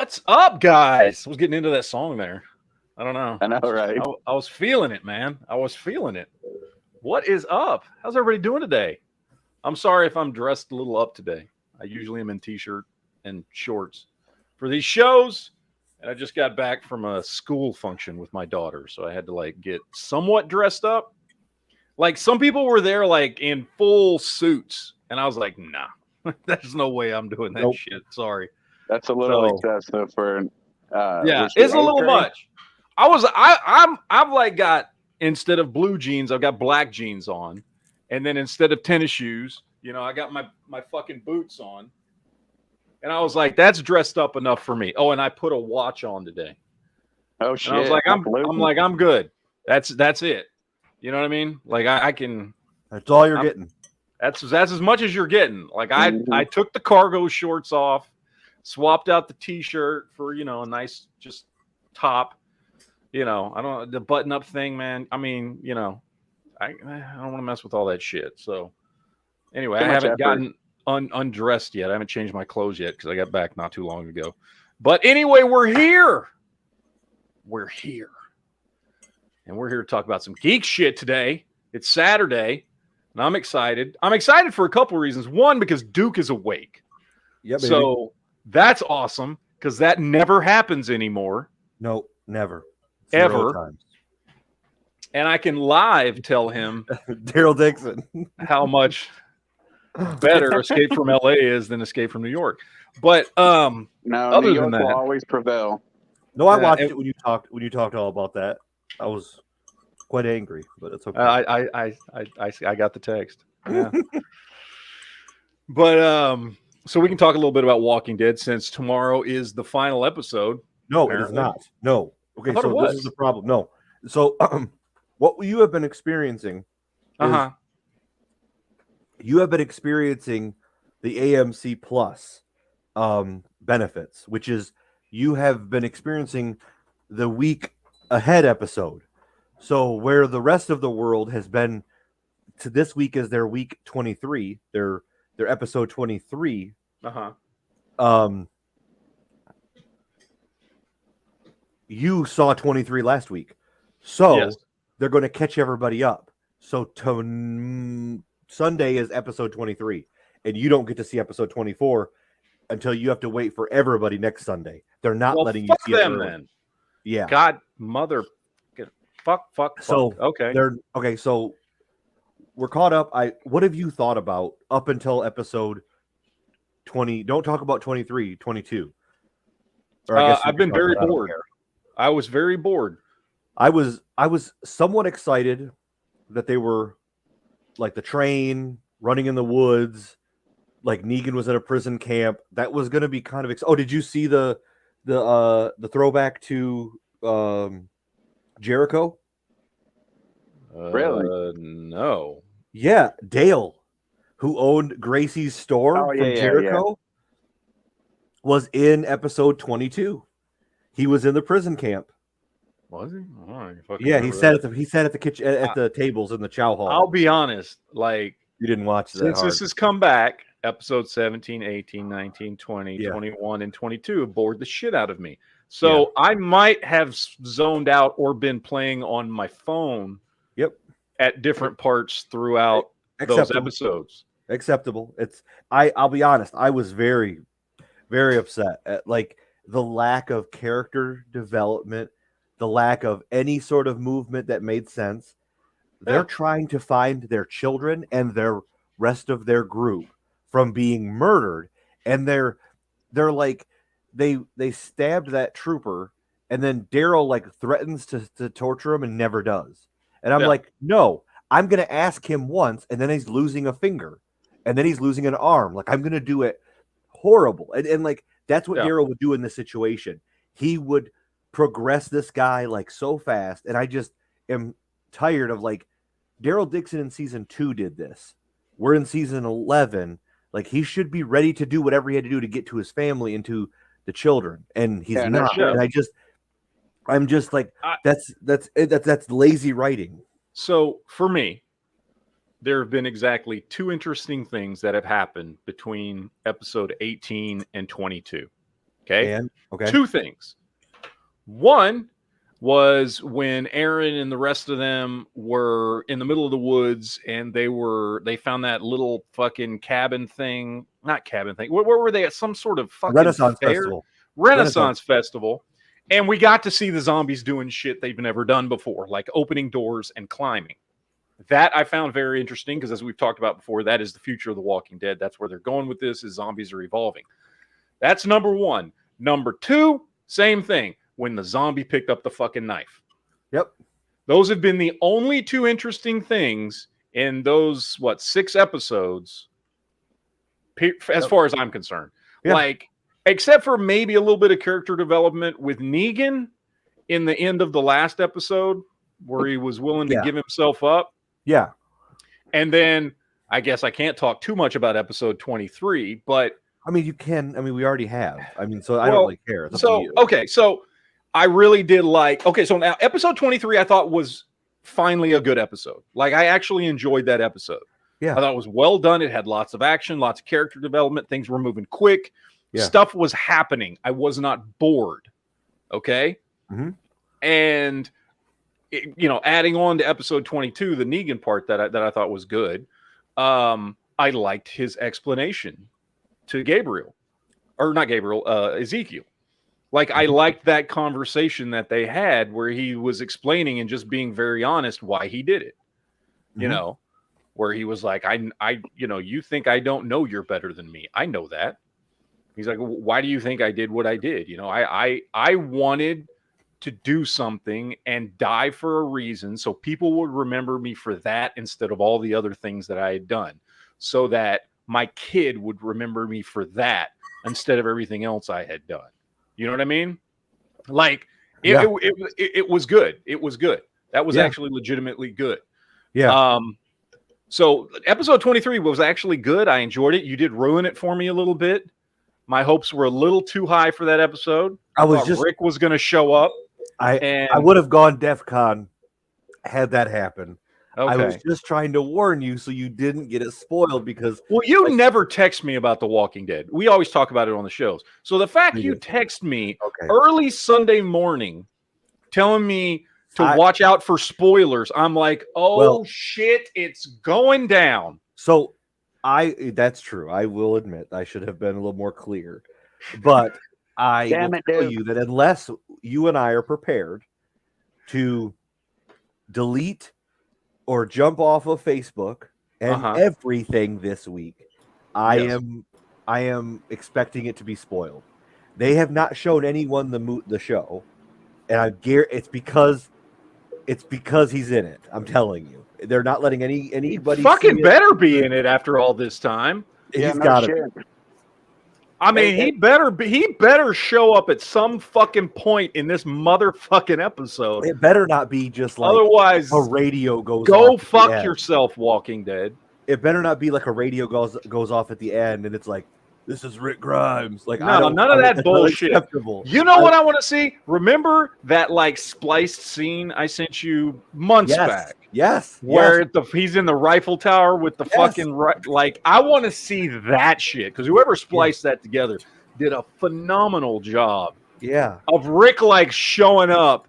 What's up, guys? I was getting into that song there. I don't know. I know, right? I was feeling it, man. I was feeling it. What is up? How's everybody doing today? I'm sorry if I'm dressed a little up today. I usually am in t-shirt and shorts for these shows. And I just got back from a school function with my daughter, so I had to like get somewhat dressed up. Like some people were there like in full suits, and I was like, nah, there's no way I'm doing that Nope. shit. Sorry. That's a little So- excessive for. Yeah, was she it's a little eighth grade? much. I've like got, instead of blue jeans, I've got black jeans on, and then instead of tennis shoes, I got my fucking boots on, and I was like, that's dressed up enough for me. Oh, and I put a watch on today, Oh shit! and I was like, I'm Highfalutin. like, I'm good. That's it. You know what I mean? Like I can. That's all you're getting. That's as much as you're getting. Like Mhm. I took the cargo shorts off, swapped out the t-shirt for a nice just top. I don't the button up thing, man. I mean, I don't want to mess with all that shit. So anyway, Too I much haven't effort. gotten undressed yet. I haven't changed my clothes yet because I got back not too long ago. But anyway, we're here. We're here. And we're here to talk about some geek shit today. It's Saturday, and I'm excited. I'm excited for a couple reasons. One, because Duke is awake. Yeah, baby. So that's awesome because that never happens anymore. No, never. Ever. 0 times. And I can live tell him Daryl Dixon. how much better Escape from LA is than Escape from New York. But No, other New than York will that- always prevail. No, I Yeah, watched it when you talked all about that. I was quite angry, but it's okay. I got the text. Yeah. But so we can talk a little bit about Walking Dead since tomorrow is the final episode. no, it is apparently. not. No. Okay, I thought so it was. this is the problem. No. So what you have been experiencing is Uh-huh. you have been experiencing the AMC Plus benefits, which is you have been experiencing the week ahead episode. So where the rest of the world has been to this week is their week 23, their episode 23. Uh-huh. You saw 23 last week. So Yes. they're going to catch everybody up. So Sunday is episode 23, and you don't get to see episode 24 until you have to wait for everybody next Sunday. They're not Well, letting you fuck see it them early. then. Yeah. God, mother, fuck. So okay. they're okay. So we're caught up. What have you thought about up until episode 20? Don't talk about 23, 22. Or I guess you I've been can talk very about it. I don't bored. care. I was very bored. I was somewhat excited that they were like the train running in the woods, like Negan was in a prison camp. That was going to be kind of oh, did you see the throwback to Jericho? Really? No. Yeah, Dale, who owned Gracie's store Oh, from yeah, Jericho, was in episode 22. He was in the prison camp. Was he? I don't fucking Yeah, he remember sat at the kitchen at the tables in the chow hall. I'll be honest. Like, You didn't watch that since hard. this has come back, episode 17, 18, 19, 20, Yeah. 21, and 22 have bored the shit out of me. So I might have zoned out or been playing on my phone Yep. at different parts throughout those Acceptable. episodes. Acceptable. I'll be honest, I was very, very upset at like the lack of character development, the lack of any sort of movement that made sense. They're Yeah. trying to find their children and their rest of their group from being murdered, and they're like they stabbed that trooper, and then Daryl like threatens to torture him and never does. And I'm Yeah. like, no, I'm gonna ask him once, and then he's losing a finger, and then he's losing an arm. Like I'm gonna do it horrible, and like that's what Yeah. Daryl would do in this situation. He would progress this guy like so fast, and I just am tired of like Daryl Dixon in season 2 did this. We're in season 11. Like he should be ready to do whatever he had to do to get to his family and to the children, and he's Yeah, no not. shit. And I'm just like I- that's lazy writing. So for me, there have been exactly two interesting things that have happened between episode 18 and 22. Okay. And okay. Two things. One was when Aaron and the rest of them were in the middle of the woods and they found that little fucking cabin thing. Not cabin thing. Where were they at? Some sort of fucking Renaissance fair? Festival. Renaissance Festival. And we got to see the zombies doing shit they've never done before, like opening doors and climbing. That I found very interesting because, as we've talked about before, that is the future of The Walking Dead. That's where they're going with this, is zombies are evolving. That's number one. Number two, same thing. When the zombie picked up the fucking knife. Yep. Those have been the only two interesting things in those, 6 episodes, as far as I'm concerned. Yeah. Like, except for maybe a little bit of character development with Negan in the end of the last episode, where he was willing to give himself up. Yeah. And then, I guess I can't talk too much about episode 23, but... I mean, you can. I mean, we already have. I mean, so I don't really care. Okay, so I really did like... Okay, so now, episode 23 I thought was finally a good episode. Like, I actually enjoyed that episode. Yeah. I thought it was well done. It had lots of action, lots of character development. Things were moving quick. Yeah. Stuff was happening. I was not bored. Okay? Mm-hmm. And... adding on to episode 22, the Negan part that I thought was good. I liked his explanation to Gabriel, or not Gabriel, Ezekiel. Like, I liked that conversation that they had where he was explaining and just being very honest why he did it. Mm-hmm. Where he was like, you think I don't know you're better than me. I know that. He's like, why do you think I did what I did? I wanted to do something and die for a reason, so people would remember me for that instead of all the other things that I had done, so that my kid would remember me for that instead of everything else I had done. You know what I mean? Like, it was good. It was good. That was actually legitimately good. Yeah. So episode 23 was actually good. I enjoyed it. You did ruin it for me a little bit. My hopes were a little too high for that episode. I thought Rick was going to show up. I would have gone DEFCON had that happen. Okay. I was just trying to warn you so you didn't get it spoiled because... Well, you never text me about The Walking Dead. We always talk about it on the shows. So the fact you text me early Sunday morning telling me to watch out for spoilers, I'm like, shit, it's going down. So that's true. I will admit I should have been a little more clear. But I will tell you that unless you and I are prepared to delete or jump off of Facebook and everything this week, I am expecting it to be spoiled. They have not shown anyone the show, and I guarantee it's because he's in it. I'm telling you, they're not letting anybody. Fucking better be in it after all this time. He's got it. I mean, he better show up at some fucking point in this motherfucking episode. It better not be just like otherwise a radio goes. Go fuck yourself, Walking Dead. It better not be like a radio goes off at the end and it's like, this is Rick Grimes. Like, no, none of that bullshit. You know what I want to see? Remember that like spliced scene I sent you months back? Yes. Where he's in the rifle tower with the fucking like. I want to see that shit because whoever spliced that together did a phenomenal job. Yeah. Of Rick like showing up.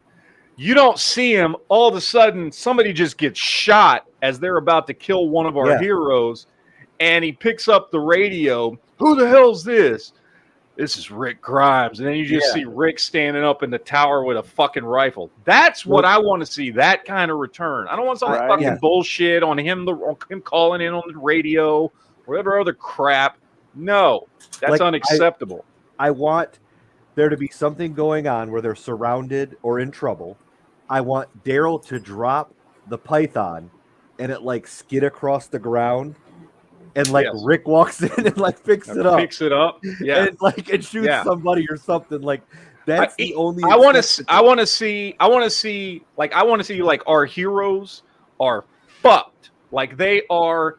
You don't see him. All of a sudden, somebody just gets shot as they're about to kill one of our heroes, and he picks up the radio. Who the hell's this? This is Rick Grimes. And then you just see Rick standing up in the tower with a fucking rifle. That's what I want to see, that kind of return. I don't want some fucking bullshit on him calling in on the radio or whatever other crap. No, that's unacceptable. I want there to be something going on where they're surrounded or in trouble. I want Daryl to drop the python and it like skid across the ground. And like Rick walks in and like picks it up, yeah, and like it shoots somebody or something. Like that's the only. I want to see like our heroes are fucked, like they are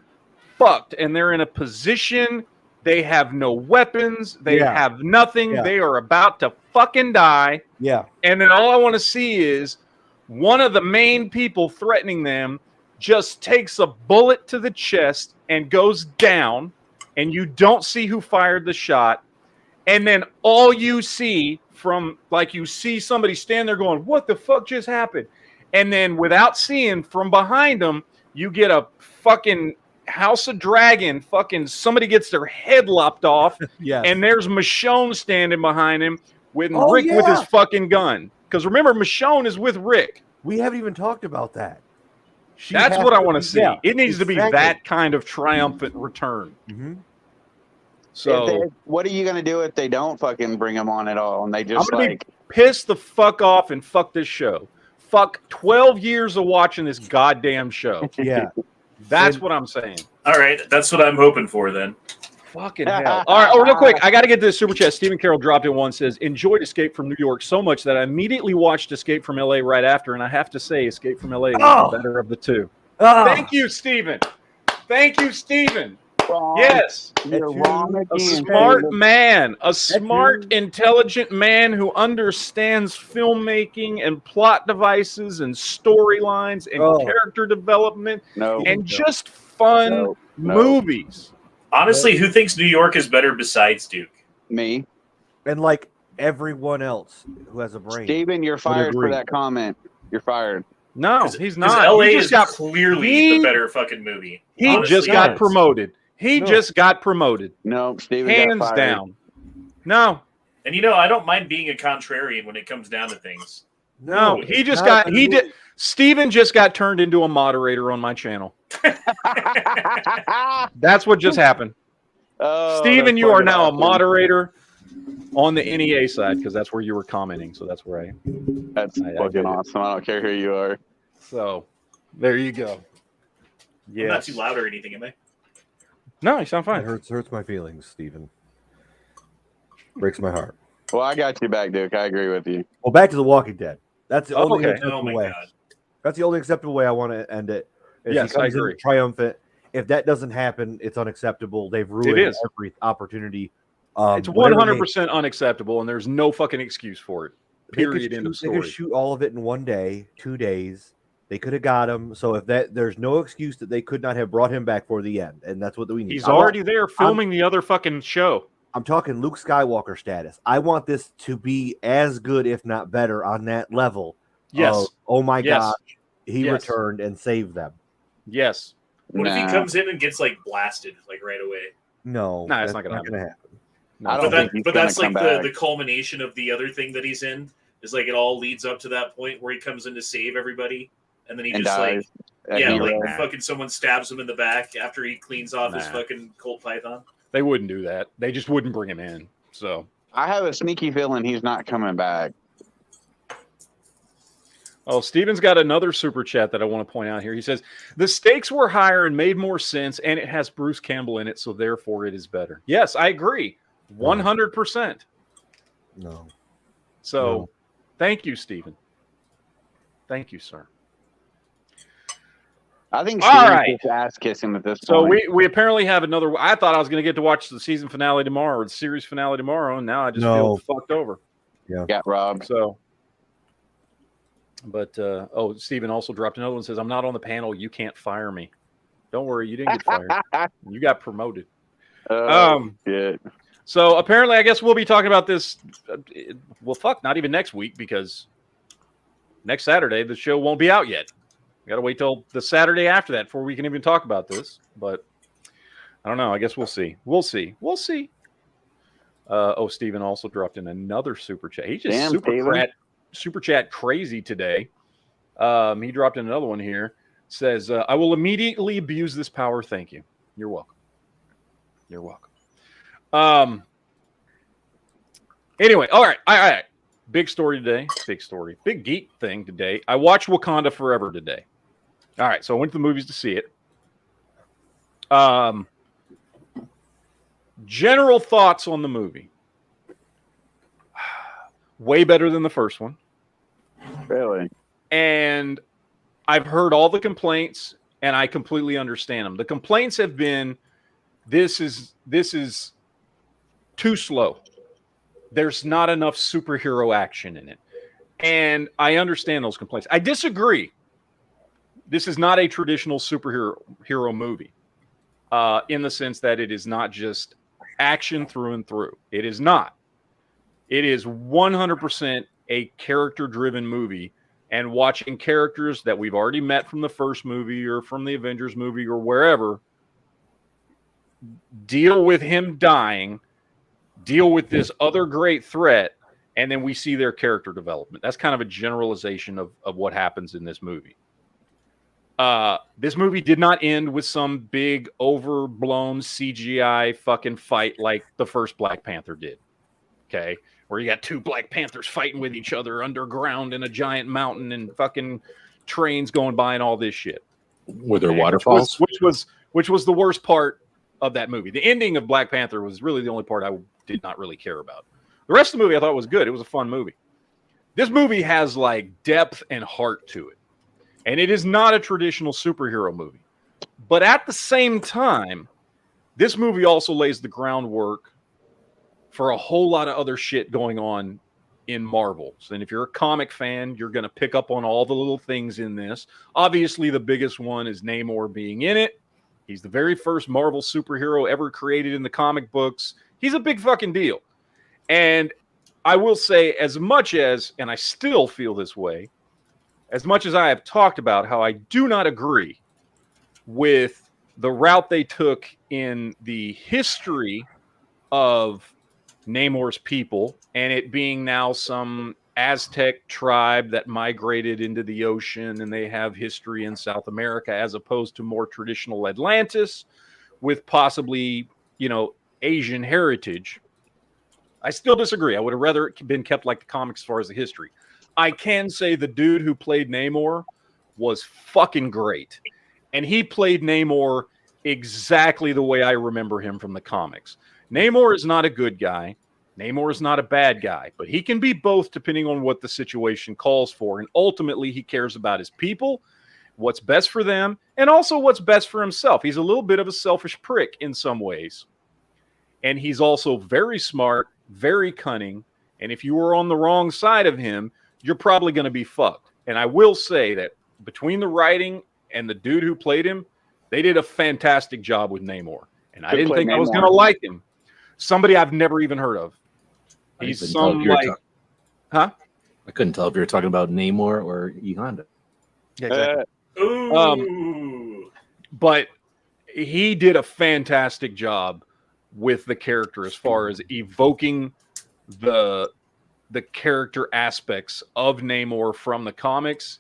fucked, and they're in a position they have no weapons, they have nothing, they are about to fucking die. Yeah, and then all I want to see is one of the main people threatening them just takes a bullet to the chest and goes down, and you don't see who fired the shot, and then all you see from, like, you see somebody stand there going, what the fuck just happened? And then without seeing from behind them, you get a fucking House of Dragon, fucking somebody gets their head lopped off, Yes. and there's Michonne standing behind him with Oh, Rick with his yeah. fucking gun. Because remember, Michonne is with Rick. We haven't even talked about that. She That's has what I to want to be- see. yeah, It needs to be exactly. that kind of triumphant return. Mhm. So what are you gonna do if they don't fucking bring them on at all and they I'm just gonna like be pissed the fuck off and fuck this show. Fuck 12 years of watching this goddamn show. Yeah. That's And- what I'm saying. All right, that's what I'm hoping for then. Fucking hell. All right. Oh, real quick. I got to get this super chat. Stephen Carroll dropped in one, says, enjoyed Escape from New York so much that I immediately watched Escape from LA right after. And I have to say, Escape from LA was the better of the two. Ah, Thank you, Stephen. Thank you, Stephen. wrong. Yes. You're That's wrong you. A again. smart man, a smart, you. intelligent man who understands filmmaking and plot devices and storylines and Oh. character development No. and just fun No. movies. Honestly, who thinks New York is better besides Duke? Me. And like everyone else who has a brain. Steven, you're fired for agree. that comment. You're fired. No, 'Cause- he's 'cause not. LA He is just got clearly he- the better fucking movie. He Honestly, just got yes. promoted. He No. just got promoted. No, Steven Hands got fired. down. No, And you know, I don't mind being a contrarian when it comes down to things. no. He it's just not got a he movie. did Steven just got turned into a moderator on my channel. That's what just happened. Oh, Steven, that's you are fucking now a awesome. moderator on the NEA side because that's where you were commenting. So that's where I That's I get fucking it. awesome. I don't care who you are. so there you go. I'm not Yes. too loud or anything, am I? No, you sound It fine. hurts my feelings, Stephen. Breaks my heart. Well, I got you back, Duke. I agree with you. Well, back to The Walking Dead. That's the Oh, only okay. acceptable Oh my way. god. That's the only acceptable way I want to end it. Is Yes, he I comes in agree. triumphant. If that doesn't happen, it's unacceptable. They've ruined is. every opportunity. It's Whatever 100% unacceptable, and there's no fucking excuse for it. they could Period. End of shoot- They could story. shoot all of it in 1 day, 2 days. They could have got him. So if that, there's no excuse that they could not have brought him back for the end, and that's what we need. He's I want- already there filming the other fucking show. I'm talking Luke Skywalker status. I want this to be as good, if not better, on that level. Yes. of, oh my Yes. gosh, he Yes. returned and saved them. Yes. What if he Nah. comes in and gets like blasted like right away? No, Nah, it's that's not gonna happen. happen. No, I But don't that, think he's but gonna that's like come the, back. the culmination of the other thing that he's in. Is like it all leads up to that point where he comes in to save everybody, and then he And just dies. like yeah, like Hero. fucking someone stabs him in the back after he cleans off his Nah. fucking Colt Python. They wouldn't do that. They just wouldn't bring him in. So I have a sneaky feeling he's not coming back. oh, Steven's got another super chat that I want to point out here. He says, the stakes were higher and made more sense, and it has Bruce Campbell in it, so therefore it is better. Yes, I agree. 100%. No. So No. thank you, Steven. Thank you, sir. I think All Steven's right. just ass kissing at this So point. we apparently have another. I thought I was going to get to watch the season finale tomorrow or the series finale tomorrow, and now I just No. feel fucked over. got robbed. So, but oh, Steven also dropped another one. Says, I'm not on the panel. You can't fire me. Don't worry, you didn't get fired. You got promoted. Oh, shit. So apparently, I guess we'll be talking about this. Well, fuck, not even next week because next Saturday the show won't be out yet. We got to wait till the Saturday after that before we can even talk about this. But I don't know. I guess we'll see. We'll see. We'll see. Oh, Steven also dropped in another super chat. He's just Damn, super chat crazy today. He dropped in another one here. Says, I will immediately abuse this power. Thank you. You're welcome. You're welcome. Anyway, all right. Big story today. Big story. Big geek thing today. I watched Wakanda Forever today. All right, so I went to the movies to see it. General thoughts on the movie. Way better than the first one. Really? And I've heard all the complaints, and I completely understand them. The complaints have been, this is too slow. There's not enough superhero action in it. And I understand those complaints. I disagree. This is not a traditional superhero movie in the sense that it is not just action through and through. It is not. It is 100% a character-driven movie, and watching characters that we've already met from the first movie or from the Avengers movie or wherever deal with him dying, deal with this other great threat, and then we see their character development. That's kind of a generalization of what happens in this movie. This movie did not end with some big overblown CGI fucking fight like the first Black Panther did. Okay, where you got two Black Panthers fighting with each other underground in a giant mountain and fucking trains going by and all this shit. Were there waterfalls? Which was the worst part of that movie. The ending of Black Panther was really the only part I did not really care about. The rest of the movie I thought was good. It was a fun movie. This movie has like depth and heart to it. And it is not a traditional superhero movie. But at the same time, this movie also lays the groundwork for a whole lot of other shit going on in Marvel. And if you're a comic fan, you're going to pick up on all the little things in this. Obviously, the biggest one is Namor being in it. He's the very first Marvel superhero ever created in the comic books. He's a big fucking deal. And I will say, as much as, and I still feel this way, as much as I have talked about how I do not agree with the route they took in the history of Namor's people, and it being now some Aztec tribe that migrated into the ocean and they have history in South America, as opposed to more traditional Atlantis with possibly, Asian heritage. I still disagree. I would have rather it been kept like the comics as far as the history. I can say the dude who played Namor was fucking great. And he played Namor exactly the way I remember him from the comics. Namor is not a good guy. Namor is not a bad guy, but he can be both depending on what the situation calls for. And ultimately, he cares about his people, what's best for them, and also what's best for himself. He's a little bit of a selfish prick in some ways. And he's also very smart, very cunning. And if you were on the wrong side of him, you're probably going to be fucked. And I will say that between the writing and the dude who played him, they did a fantastic job with Namor. And I didn't think I was going to like him. Somebody I've never even heard of. He's some like, huh? I couldn't tell if you were talking about Namor or Uganda. Yeah, exactly. Ooh. But he did a fantastic job with the character as far as evoking the character aspects of Namor from the comics.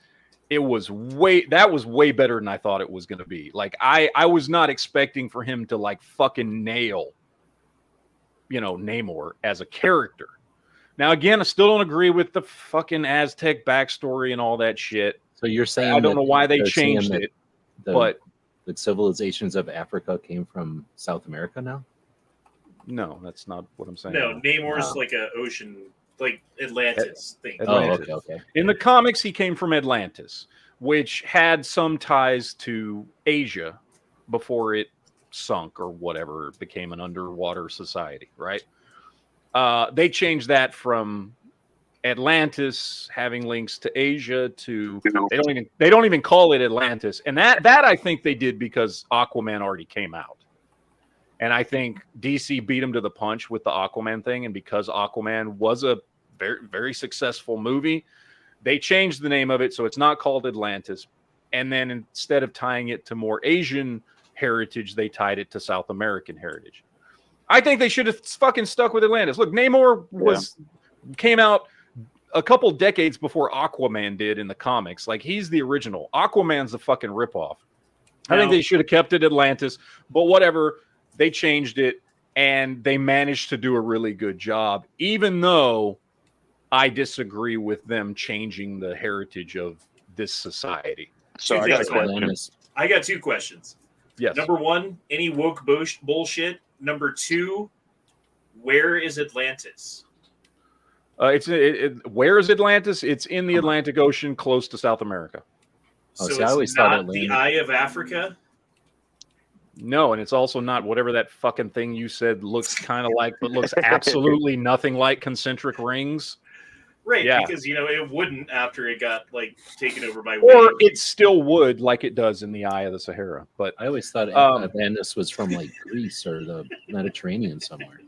That was way better than I thought it was going to be. Like I was not expecting for him to like fucking nail Namor as a character. Now, again, I still don't agree with the fucking Aztec backstory and all that shit. So you're saying I don't know why they changed it, but the civilizations of Africa came from South America now? No, that's not what I'm saying. No, Namor's like a ocean, like Atlantis thing. Atlantis. Oh, okay. In the comics, he came from Atlantis, which had some ties to Asia before it sunk or whatever, it became an underwater society, right? They changed that from Atlantis having links to Asia to they don't even call it Atlantis, and that I think they did because Aquaman already came out, and I think DC beat him to the punch with the Aquaman thing, and because Aquaman was a very, very successful movie, they changed the name of it so it's not called Atlantis, and then instead of tying it to more Asian heritage, they tied it to South American heritage. I think they should have fucking stuck with Atlantis. Look, Namor came out a couple decades before Aquaman did in the comics. Like, he's the original. Aquaman's the fucking ripoff. I think they should have kept it Atlantis, but whatever. They changed it, and they managed to do a really good job, even though I disagree with them changing the heritage of this society. So I got a question. I got two questions. Yes. Number one, any woke bullshit? Number two, where is Atlantis? Where is Atlantis? It's in the Atlantic Ocean, close to South America. So I always it's thought not the Eye of Africa? No, and it's also not whatever that fucking thing you said looks kind of like, but looks absolutely nothing like concentric rings. Right, Yeah. because, it wouldn't after it got, taken over by Or waves. it still would, like it does in the Eye of the Sahara. But I always thought Atlantis was from Greece or the Mediterranean somewhere.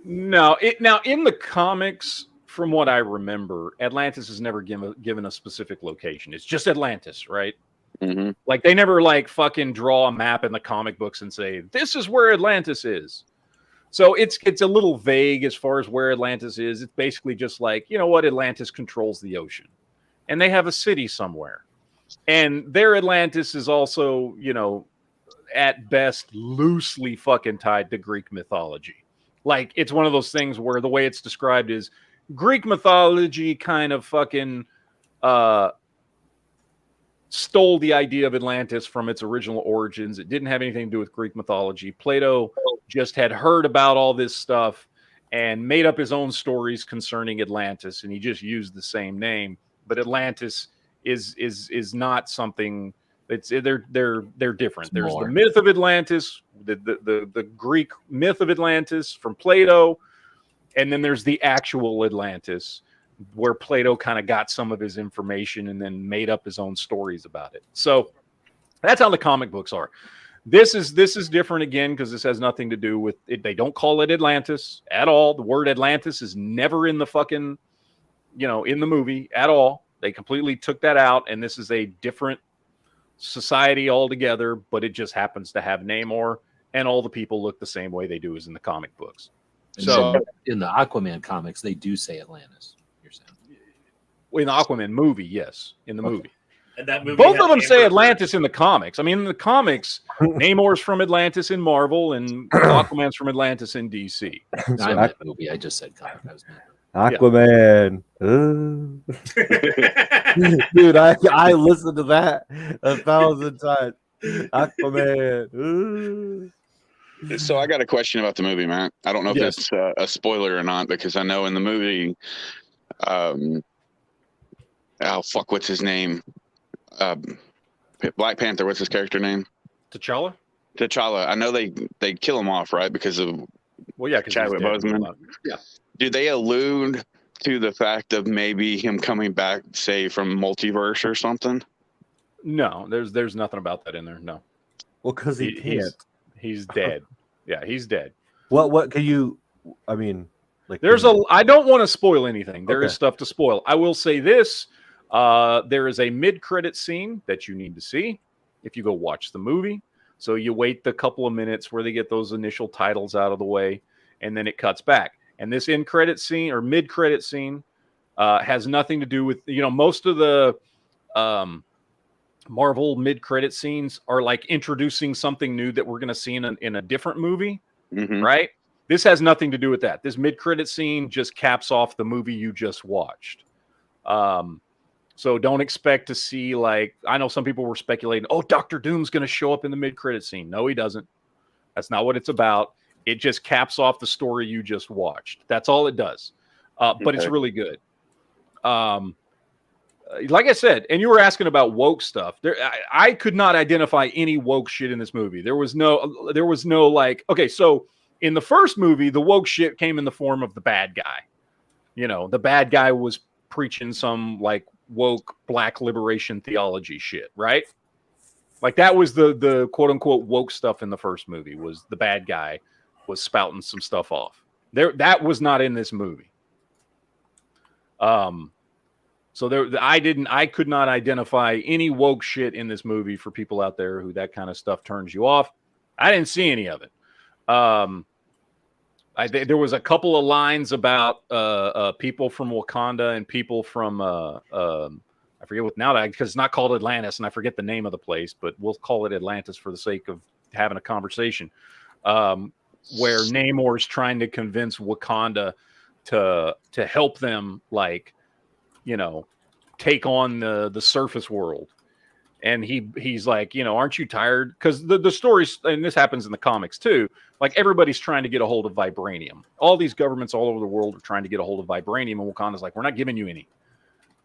No, now in the comics, from what I remember, Atlantis is never given a specific location. It's just Atlantis, right? Mm-hmm. Like they never like fucking draw a map in the comic books and say this is where Atlantis is. So it's a little vague as far as where Atlantis is. It's basically just like, you know what, Atlantis controls the ocean, and they have a city somewhere, and their Atlantis is also, you know, at best loosely fucking tied to Greek mythology. Like it's one of those things where the way it's described is Greek mythology kind of fucking stole the idea of Atlantis from its original origins. It didn't have anything to do with Greek mythology. Plato just had heard about all this stuff and made up his own stories concerning Atlantis, and he just used the same name. But Atlantis is not something. They're different. There's the myth of Atlantis, the Greek myth of Atlantis from Plato, and then there's the actual Atlantis, where Plato kind of got some of his information and then made up his own stories about it. So that's how the comic books are. This is different again because this has nothing to do with it. They don't call it Atlantis at all. The word Atlantis is never in the fucking, you know, in the movie at all. They completely took that out, and this is a different society altogether, but it just happens to have Namor, and all the people look the same way they do as in the comic books. So in the Aquaman comics, they do say Atlantis. You're saying in the Aquaman movie, yes, in the movie. And that movie Both had of them say Amber Atlantis in the comics. I mean, in the comics, Namor's from Atlantis in Marvel, and Aquaman's from Atlantis in DC. I meant movie. I just said comic. I was Aquaman. Dude, I listened to that 1,000 times. Aquaman. So I got a question about the movie, Matt. I don't know if it's a spoiler or not, because I know in the movie, what's his name? Black Panther. What's his character name? T'Challa. I know they kill him off, right? Because of Chadwick Boseman. Yeah. Do they allude to the fact of maybe him coming back, say, from multiverse or something? No, there's nothing about that in there. No. Well, because he can't. He's dead. Yeah, he's dead. What can you? I mean, like I don't want to spoil anything. There is stuff to spoil. I will say this: there is a mid-credit scene that you need to see if you go watch the movie. So you wait the couple of minutes where they get those initial titles out of the way, and then it cuts back. And this in-credit scene or mid-credit scene has nothing to do with, you know, most of the Marvel mid-credit scenes are like introducing something new that we're going to see in a different movie, right? This has nothing to do with that. This mid-credit scene just caps off the movie you just watched. So don't expect to see, like, I know some people were speculating, oh, Doctor Doom's going to show up in the mid-credit scene. No, he doesn't. That's not what it's about. It just caps off the story you just watched. That's all it does. But it's really good. Like I said, and you were asking about woke stuff. I could not identify any woke shit in this movie. There was no like, okay, so in the first movie, the woke shit came in the form of the bad guy. You know, the bad guy was preaching some like woke black liberation theology shit, right? Like that was the quote unquote woke stuff in the first movie, was the bad guy was spouting some stuff off. That was not in this movie. So I could not identify any woke shit in this movie for people out there who that kind of stuff turns you off. I didn't see any of it. There was a couple of lines about people from Wakanda and people from I forget what now, because it's not called Atlantis, and I forget the name of the place, but we'll call it Atlantis for the sake of having a conversation. Where Namor is trying to convince Wakanda to help them, like, you know, take on the surface world. And he's like, you know, aren't you tired? Because the stories, and this happens in the comics too, like everybody's trying to get a hold of vibranium. All these governments all over the world are trying to get a hold of vibranium, and Wakanda's like, we're not giving you any.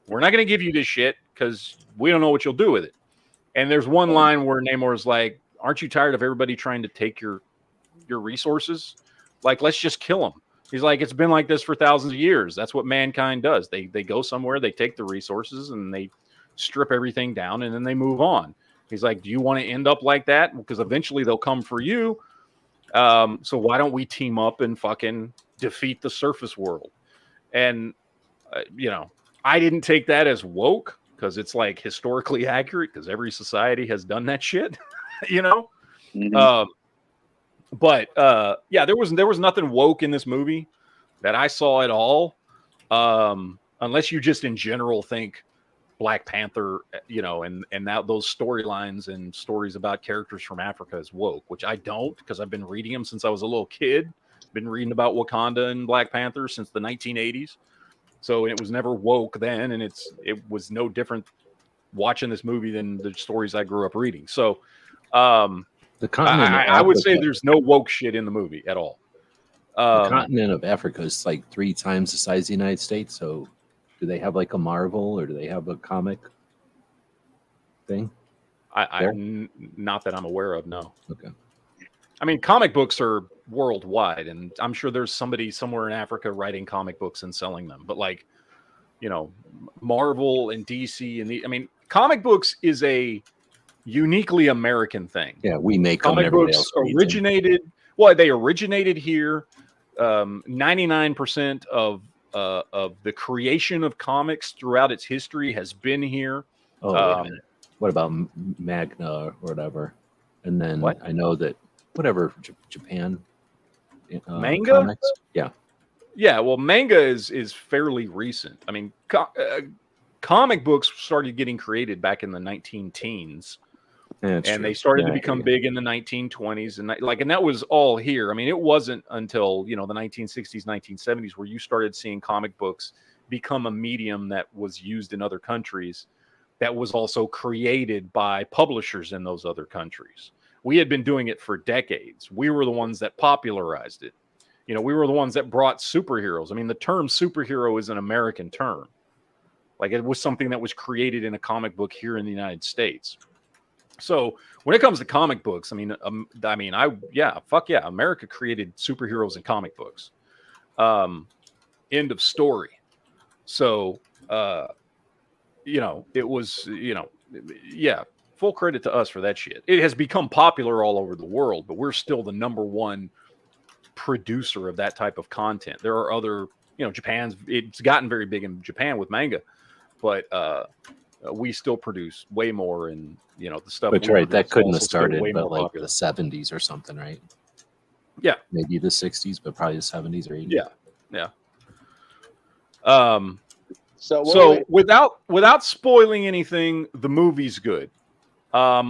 We're not going to give you this shit because we don't know what you'll do with it. And there's one line where Namor's like, aren't you tired of everybody trying to take your resources? Like, let's just kill them. He's like, it's been like this for thousands of years. That's what mankind does. They go somewhere, they take the resources, and they strip everything down, and then they move on. He's like, do you want to end up like that? Because eventually they'll come for you. So why don't we team up and fucking defeat the surface world. And, I didn't take that as woke because it's like historically accurate because every society has done that shit, Mhm. But there was nothing woke in this movie that I saw at all. Unless you just in general think Black Panther, and that those storylines and stories about characters from Africa is woke, which I don't, because I've been reading them since I was a little kid. Been reading about Wakanda and Black Panther since the 1980s. So it was never woke then, and it was no different watching this movie than the stories I grew up reading. So The continent of I would say Africa- there's no woke shit in the movie at all. the continent of Africa is like 3 times the size of the United States. So, do they have like a Marvel or do they have a comic thing? Not that I'm aware of. No. Okay. I mean, comic books are worldwide, and I'm sure there's somebody somewhere in Africa writing comic books and selling them. But Marvel and DC and comic books is a uniquely American thing. Yeah, we make them. And Comic everybody books else reads them. originated. Well, they originated here. 99% of the creation of comics throughout its history has been here. Oh, wait a minute. What about Magna or whatever? And then What? I know that whatever Japan Manga? comics. Yeah. Yeah, well, manga is fairly recent. I mean, comic books started getting created back in the 19-teens, Yeah, it's and true. they started Yeah, to become yeah. big in the 1920s, and that was all here. I mean, it wasn't until the 1960s, 1970s where you started seeing comic books become a medium that was used in other countries, that was also created by publishers in those other countries. We had been doing it for decades. We were the ones that popularized it. We were the ones that brought superheroes. I mean, the term superhero is an American term. Like, it was something that was created in a comic book here in the United States. So when it comes to comic books, fuck yeah, America created superheroes in comic books. End of story. So, it was, full credit to us for that shit. It has become popular all over the world, but we're still the number one producer of that type of content. There are other, it's gotten very big in Japan with manga, but we still produce way more, and the stuff. But you're right, that couldn't have also still started way but more like popular. the 70s or something, right? Yeah. Maybe the 60s, but probably the 70s or 80s. Yeah. So Without spoiling anything, the movie's good. I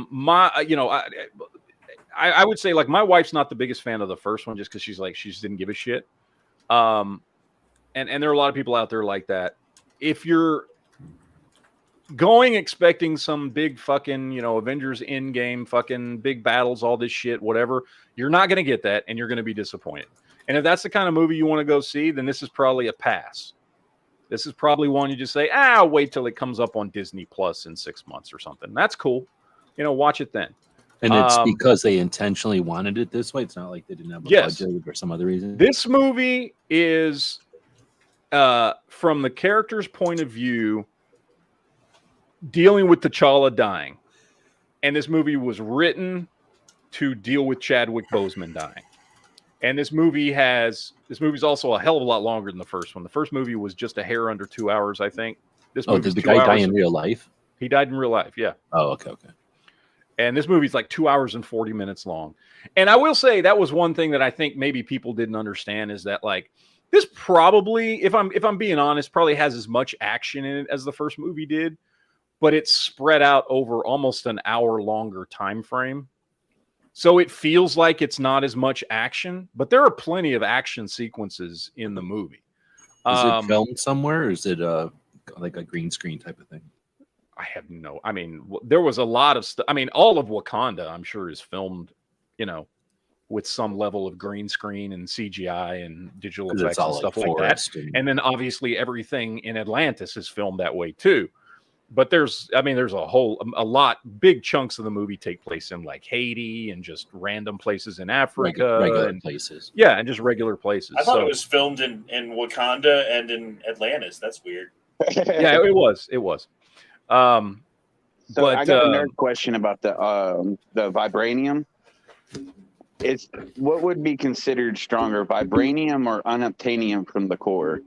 would say, like, my wife's not the biggest fan of the first one just because she just didn't give a shit. And there are a lot of people out there like that. If you're going expecting some big fucking, Avengers Endgame, fucking big battles, all this shit, whatever, you're not going to get that, and you're going to be disappointed. And if that's the kind of movie you want to go see, then this is probably a pass. This is probably one you just say, I'll wait till it comes up on Disney Plus in 6 months or something. That's cool. Watch it then. And it's because they intentionally wanted it this way. It's not like they didn't have a budget or some other reason. This movie is, from the character's point of view, dealing with T'Challa dying. And this movie was written to deal with Chadwick Boseman dying. And this movie's also a hell of a lot longer than the first one. The first movie was just a hair under 2 hours, I think. This movie did the guy die in real life? He died in real life, yeah. Oh, okay. And this movie's like 2 hours and 40 minutes long. And I will say that was one thing that I think maybe people didn't understand, is that, like, this probably, if I'm being honest, probably has as much action in it as the first movie did, but it's spread out over almost an hour longer time frame. So it feels like it's not as much action, but there are plenty of action sequences in the movie. Is it filmed somewhere, or is it like a green screen type of thing? There was a lot of stuff. I mean, all of Wakanda, I'm sure, is filmed, with some level of green screen and CGI and digital effects and stuff like that. And then obviously everything in Atlantis is filmed that way too. But there's a lot, big chunks of the movie take place in, like, Haiti and just random places in Africa. Regular places. Yeah, and just regular places. I thought it was filmed in Wakanda and in Atlantis. That's weird. Yeah, it was. So I got a nerd question about the vibranium. It's what would be considered stronger, vibranium or unobtainium from the core?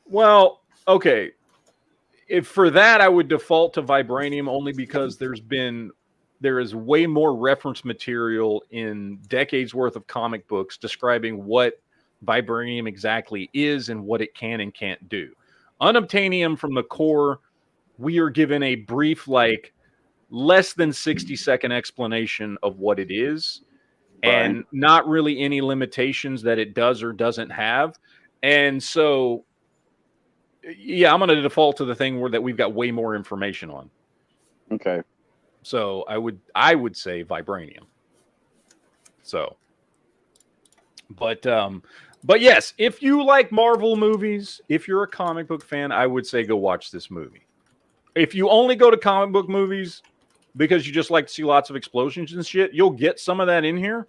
Well, okay. If for that, I would default to vibranium only because there is way more reference material in decades worth of comic books describing what vibranium exactly is and what it can and can't do. Unobtainium from the core, we are given a brief, like less than 60-second explanation of what it is, and Right. not really any limitations that it does or doesn't have. And so, yeah, I'm going to default to the thing that we've got way more information on. Okay. So I would say vibranium. So, but yes, if you like Marvel movies, if you're a comic book fan, I would say go watch this movie. If you only go to comic book movies because you just like to see lots of explosions and shit, you'll get some of that in here.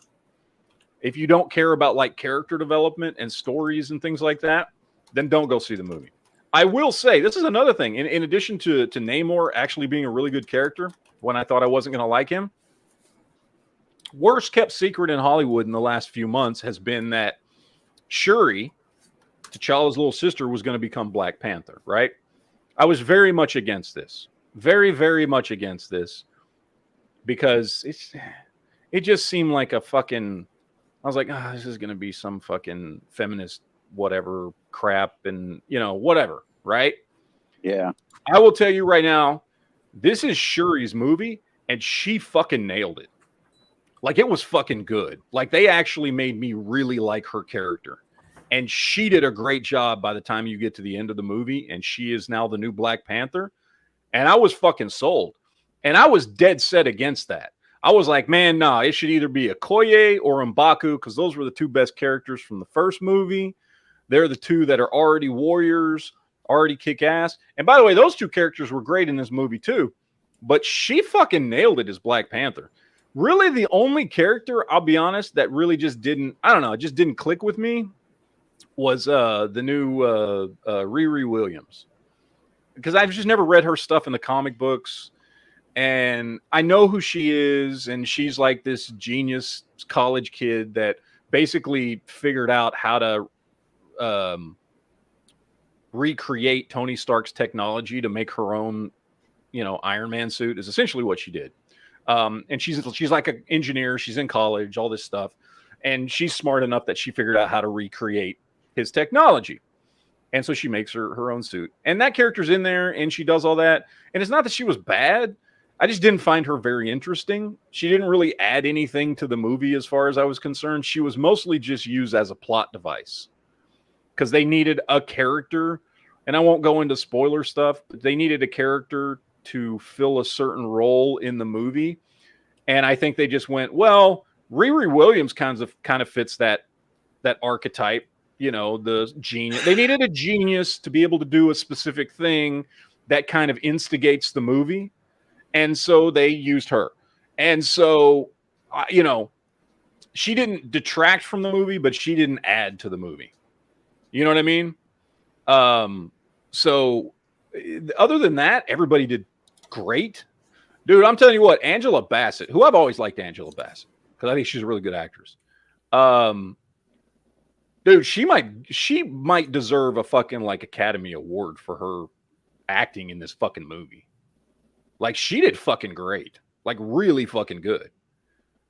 If you don't care about like character development and stories and things like that, then don't go see the movie. I will say this is another thing. In addition to Namor actually being a really good character, when I thought I wasn't going to like him, worst kept secret in Hollywood in the last few months has been that Shuri, T'Challa's little sister, was going to become Black Panther, right? I was very much against this. Very, very much against this because it just seemed like a fucking... I was like, this is going to be some fucking feminist whatever crap and, whatever, right? Yeah. I will tell you right now, this is Shuri's movie, and she fucking nailed it. Like, it was fucking good. Like, they actually made me really like her character. And she did a great job by the time you get to the end of the movie, and she is now the new Black Panther. And I was fucking sold. And I was dead set against that. I was like, man, nah, it should either be Okoye or M'Baku, because those were the two best characters from the first movie. They're the two that are already warriors, already kick ass. And by the way, those two characters were great in this movie too. But she fucking nailed it as Black Panther. Really, the only character, I'll be honest, that really just didn't, I don't know, it just didn't click with me was the new Riri Williams. Because I've just never read her stuff in the comic books. And I know who she is, and she's like this genius college kid that basically figured out how to recreate Tony Stark's technology to make her own, Iron Man suit is essentially what she did. And she's like an engineer. She's in college, all this stuff. And she's smart enough that she figured out how to recreate his technology. And so she makes her own suit. And that character's in there, and she does all that. And it's not that she was bad. I just didn't find her very interesting. She didn't really add anything to the movie as far as I was concerned. She was mostly just used as a plot device because they needed a character. And I won't go into spoiler stuff, but they needed a character to fill a certain role in the movie. And I think they just went, well, Riri Williams kind of fits that archetype, the genius. They needed a genius to be able to do a specific thing that kind of instigates the movie. And so they used her. And so, she didn't detract from the movie, but she didn't add to the movie. You know what I mean? So other than that, everybody did great. Dude, I'm telling you what, Angela Bassett, who I've always liked Angela Bassett, because I think she's a really good actress. Dude, she might deserve a fucking like Academy Award for her acting in this fucking movie. Like, she did fucking great. Like, really fucking good.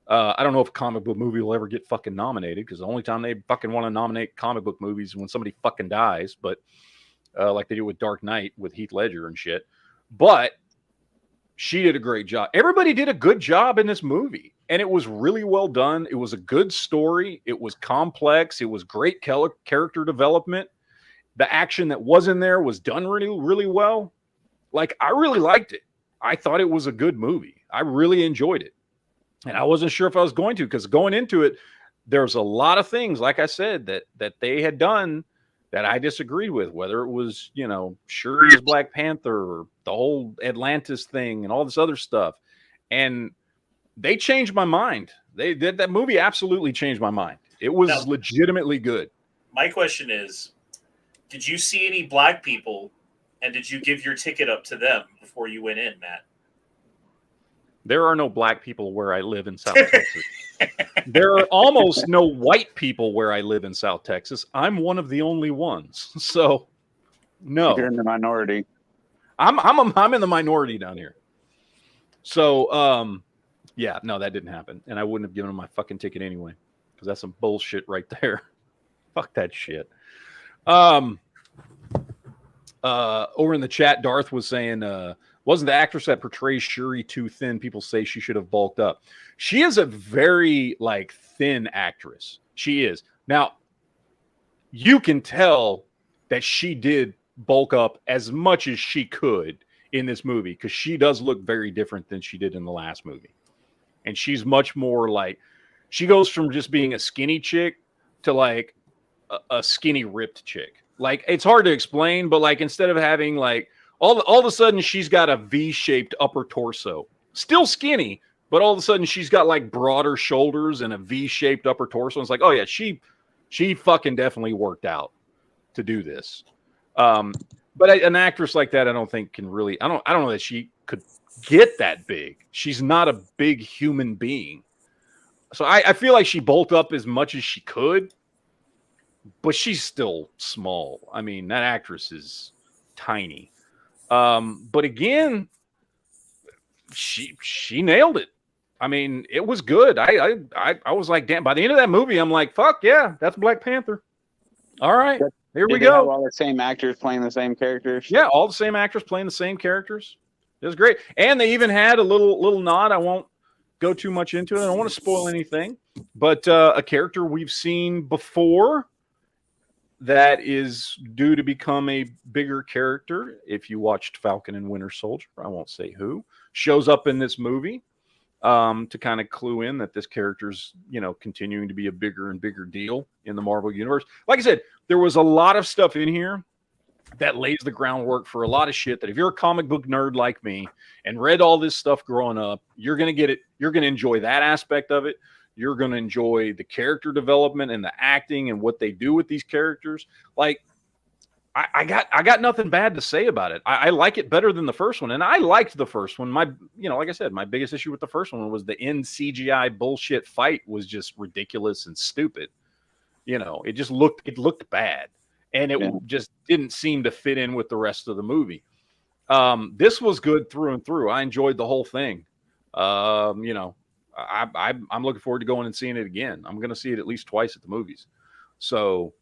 I don't know if a comic book movie will ever get fucking nominated, because the only time they fucking want to nominate comic book movies is when somebody fucking dies, but like they do with Dark Knight with Heath Ledger and shit. But she did a great job. Everybody did a good job in this movie, and it was really well done. It was a good story. It was complex. It was great character development. The action that was in there was done really, really well. Like, I really liked it. I thought it was a good movie. I really enjoyed it. And I wasn't sure if I was going to, because going into it, there's a lot of things, like I said, that they had done that I disagreed with, whether it was, Shuri's Black Panther or the whole Atlantis thing and all this other stuff. And they changed my mind. That movie absolutely changed my mind. It was legitimately good. My question is, did you see any black people, and did you give your ticket up to them before you went in, Matt? There are no black people where I live in South Texas. There are almost no white people where I live in South Texas. I'm one of the only ones. So, no. You're in the minority. I'm in the minority down here. So, yeah, no, that didn't happen. And I wouldn't have given him my fucking ticket anyway. Because that's some bullshit right there. Fuck that shit. Over in the chat, Darth was saying, wasn't the actress that portrays Shuri too thin? People say she should have bulked up. She is a very like thin actress. She is. Now, you can tell that she did bulk up as much as she could in this movie because she does look very different than she did in the last movie. And she's much more like, she goes from just being a skinny chick to like a skinny ripped chick. Like, it's hard to explain, but like instead of having like all of a sudden she's got a V-shaped upper torso, still skinny, but all of a sudden she's got like broader shoulders and a V-shaped upper torso. And it's like, oh yeah, she fucking definitely worked out to do this. But an actress like that, I don't think can really. I don't know that she could get that big. She's not a big human being, so I feel like she bulked up as much as she could, but she's still small. I mean, that actress is tiny. But again, she nailed it. I mean, it was good. I was like, damn. By the end of that movie, I'm like, fuck yeah, that's Black Panther. All right, here we Did they have go. all the same actors playing the same characters? Yeah, all the same actors playing the same characters. It was great, and they even had a little nod. I won't go too much into it. I don't want to spoil anything, but a character we've seen before that is due to become a bigger character. If you watched Falcon and Winter Soldier, I won't say who, shows up in this movie to kind of clue in that this character's, continuing to be a bigger and bigger deal in the Marvel universe. Like I said, there was a lot of stuff in here that lays the groundwork for a lot of shit that if you're a comic book nerd like me and read all this stuff growing up, you're going to get it. You're going to enjoy that aspect of it. You're going to enjoy the character development and the acting and what they do with these characters. Like, I got nothing bad to say about it. I like it better than the first one, and I liked the first one. Like I said, my biggest issue with the first one was the end CGI bullshit fight was just ridiculous and stupid. It looked bad, and it just didn't seem to fit in with the rest of the movie. This was good through and through. I enjoyed the whole thing. I'm looking forward to going and seeing it again. I'm going to see it at least twice at the movies. So,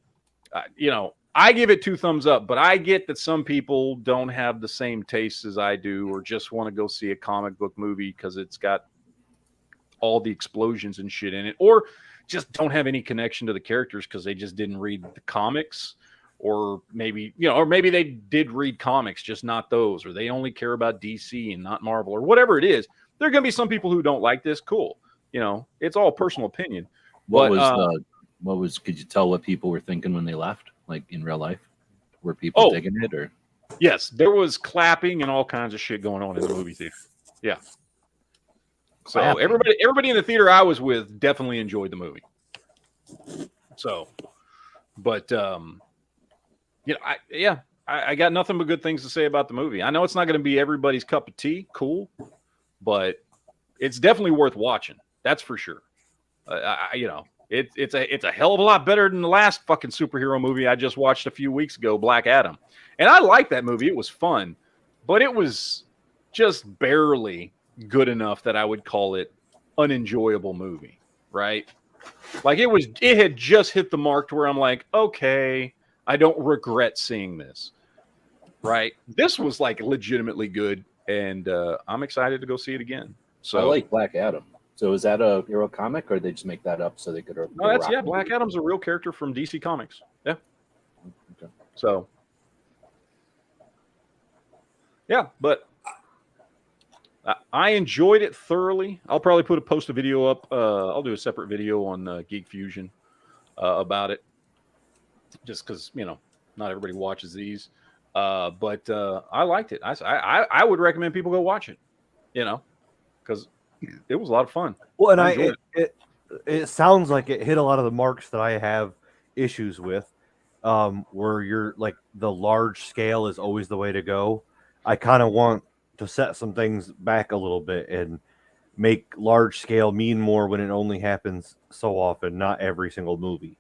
I give it 2 thumbs up, but I get that some people don't have the same taste as I do, or just want to go see a comic book movie because it's got all the explosions and shit in it, or just don't have any connection to the characters because they just didn't read the comics, or maybe they did read comics, just not those, or they only care about DC and not Marvel, or whatever it is. There are going to be some people who don't like this. Cool. It's all personal opinion. Could you tell what people were thinking when they left? Like in real life, were people digging it, or? Yes, there was clapping and all kinds of shit going on in the movie theater. Yeah. So everybody in the theater I was with definitely enjoyed the movie. So, but I got nothing but good things to say about the movie. I know it's not going to be everybody's cup of tea, cool, but it's definitely worth watching. That's for sure. It's a hell of a lot better than the last fucking superhero movie I just watched a few weeks ago, Black Adam. And I liked that movie. It was fun, but it was just barely good enough that I would call it an enjoyable movie, right? Like it had just hit the mark to where I'm like, okay, I don't regret seeing this, right? This was like legitimately good, and I'm excited to go see it again. So I like Black Adam. So is that a hero comic, or did they just make that up so they could? No, Black Adam's a real character from DC Comics. Yeah. Okay. So, yeah, but I enjoyed it thoroughly. I'll probably post a video up. I'll do a separate video on Geek Fusion about it, just because not everybody watches these. But I liked it. I would recommend people go watch it. Because it was a lot of fun. Well, and it sounds like it hit a lot of the marks that I have issues with, where you're like the large scale is always the way to go. I kind of want to set some things back a little bit, and make large scale mean more when it only happens so often, not every single movie.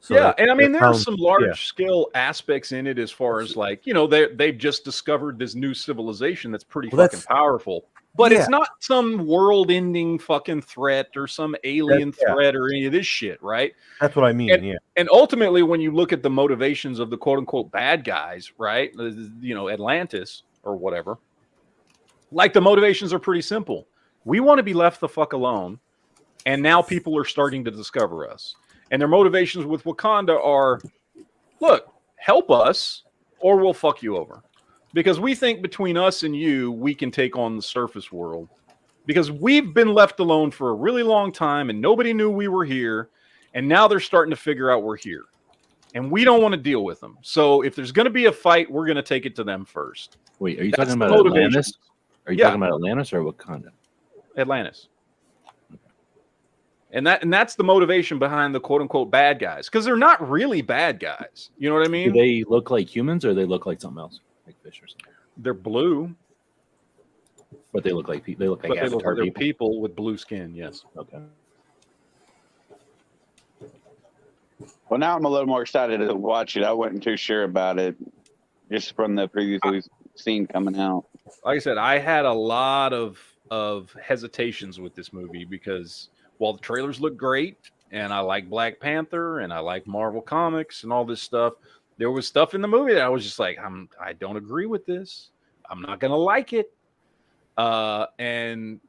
So yeah, and I mean, there's sounds, some large scale aspects in it as far as like, they've just discovered this new civilization that's pretty fucking powerful, but it's not some world ending fucking threat or some alien threat or any of this shit, right? That's what I mean. And ultimately, when you look at the motivations of the quote unquote bad guys, right? Atlantis or whatever, like the motivations are pretty simple. We want to be left the fuck alone. And now people are starting to discover us. And their motivations with Wakanda are, look, help us or we'll fuck you over. Because we think between us and you, we can take on the surface world. Because we've been left alone for a really long time and nobody knew we were here. And now they're starting to figure out we're here. And we don't want to deal with them. So if there's going to be a fight, we're going to take it to them first. Wait, are you talking about Atlantis? Are you talking about Atlantis or Wakanda? Atlantis. And that's the motivation behind the quote unquote bad guys, because they're not really bad guys. You know what I mean? Do they look like humans or they look like something else, like fish or something? They're blue, but they look like people. They look like Avatar they're people with blue skin. Yes. Okay. Well, now I'm a little more excited to watch it. I wasn't too sure about it, just from the previously seen coming out. Like I said, I had a lot of hesitations with this movie because while the trailers look great and I like Black Panther and I like Marvel Comics and all this stuff, there was stuff in the movie that I was just like, I don't agree with this. I'm not gonna like it. And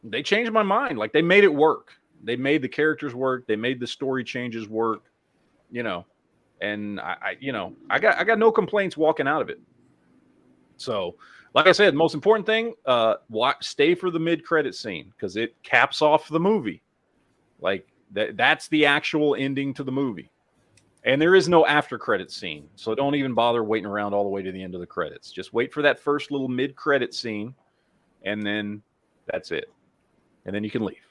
they changed my mind. Like they made it work. They made the characters work. They made the story changes work. And I got no complaints walking out of it. So, like I said, most important thing, stay for the mid-credit scene because it caps off the movie. Like that's the actual ending to the movie. And there is no after-credit scene, so don't even bother waiting around all the way to the end of the credits. Just wait for that first little mid-credit scene, and then that's it. And then you can leave.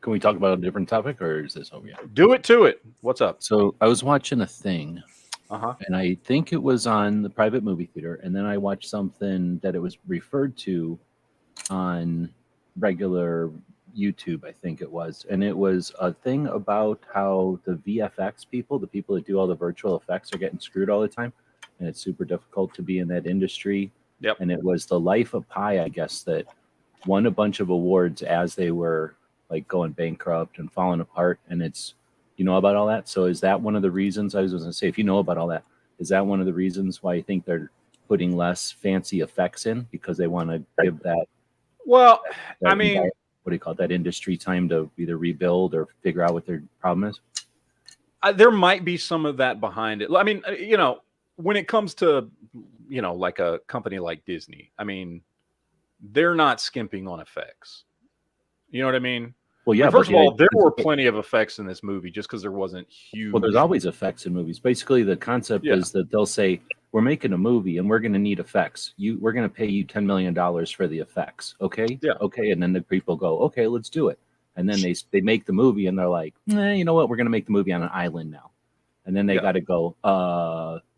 Can we talk about a different topic, or is this over yet? Do it to it. What's up? So I was watching a thing. And I think it was on the private movie theater. And then I watched something that it was referred to on regular YouTube, I think it was. And it was a thing about how the VFX people, the people that do all the virtual effects, are getting screwed all the time. And it's super difficult to be in that industry. Yep. And it was the Life of Pi, I guess, that won a bunch of awards as they were like going bankrupt and falling apart. And it's, you know about all that? So is that one of the reasons, I was going to say, if you know about all that, is that one of the reasons why you think they're putting less fancy effects in because they want to give that? Well, what do you call it? That industry time to either rebuild or figure out what their problem is? There might be some of that behind it. I mean, when it comes to, like a company like Disney, I mean, they're not skimping on effects. You know what I mean? Well, yeah. First of all, there were plenty of effects in this movie just because there wasn't huge. Well, there's always effects in movies. Basically, the concept is that they'll say, we're making a movie and we're going to need effects. We're going to pay you $10 million for the effects. Okay? Yeah. Okay. And then the people go, okay, let's do it. And then they make the movie and they're like, you know what? We're going to make the movie on an island now. And then they got to go,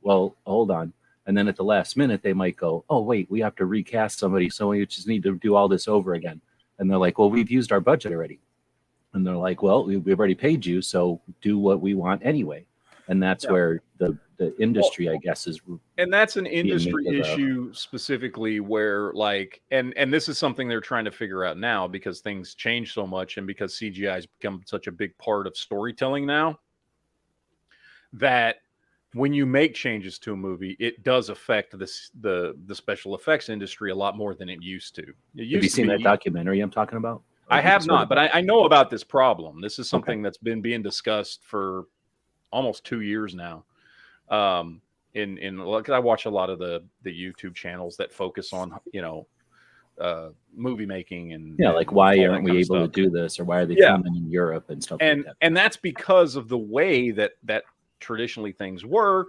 well, hold on. And then at the last minute, they might go, oh, wait, we have to recast somebody. So we just need to do all this over again. And they're like, well, we've used our budget already. And they're like, well, we've already paid you, so do what we want anyway. And that's where the industry, I guess, is. And that's an industry issue specifically where, like, and this is something they're trying to figure out now because things change so much and because CGI has become such a big part of storytelling now, that when you make changes to a movie, it does affect the special effects industry a lot more than it used to. Have you seen that documentary I'm talking about? I have not, but I know about this problem. This is something that's been being discussed for almost 2 years now. Because I watch a lot of the YouTube channels that focus on movie making and like why aren't we able to do this or why are they filming in Europe and stuff like that? And that's because of the way that traditionally things were.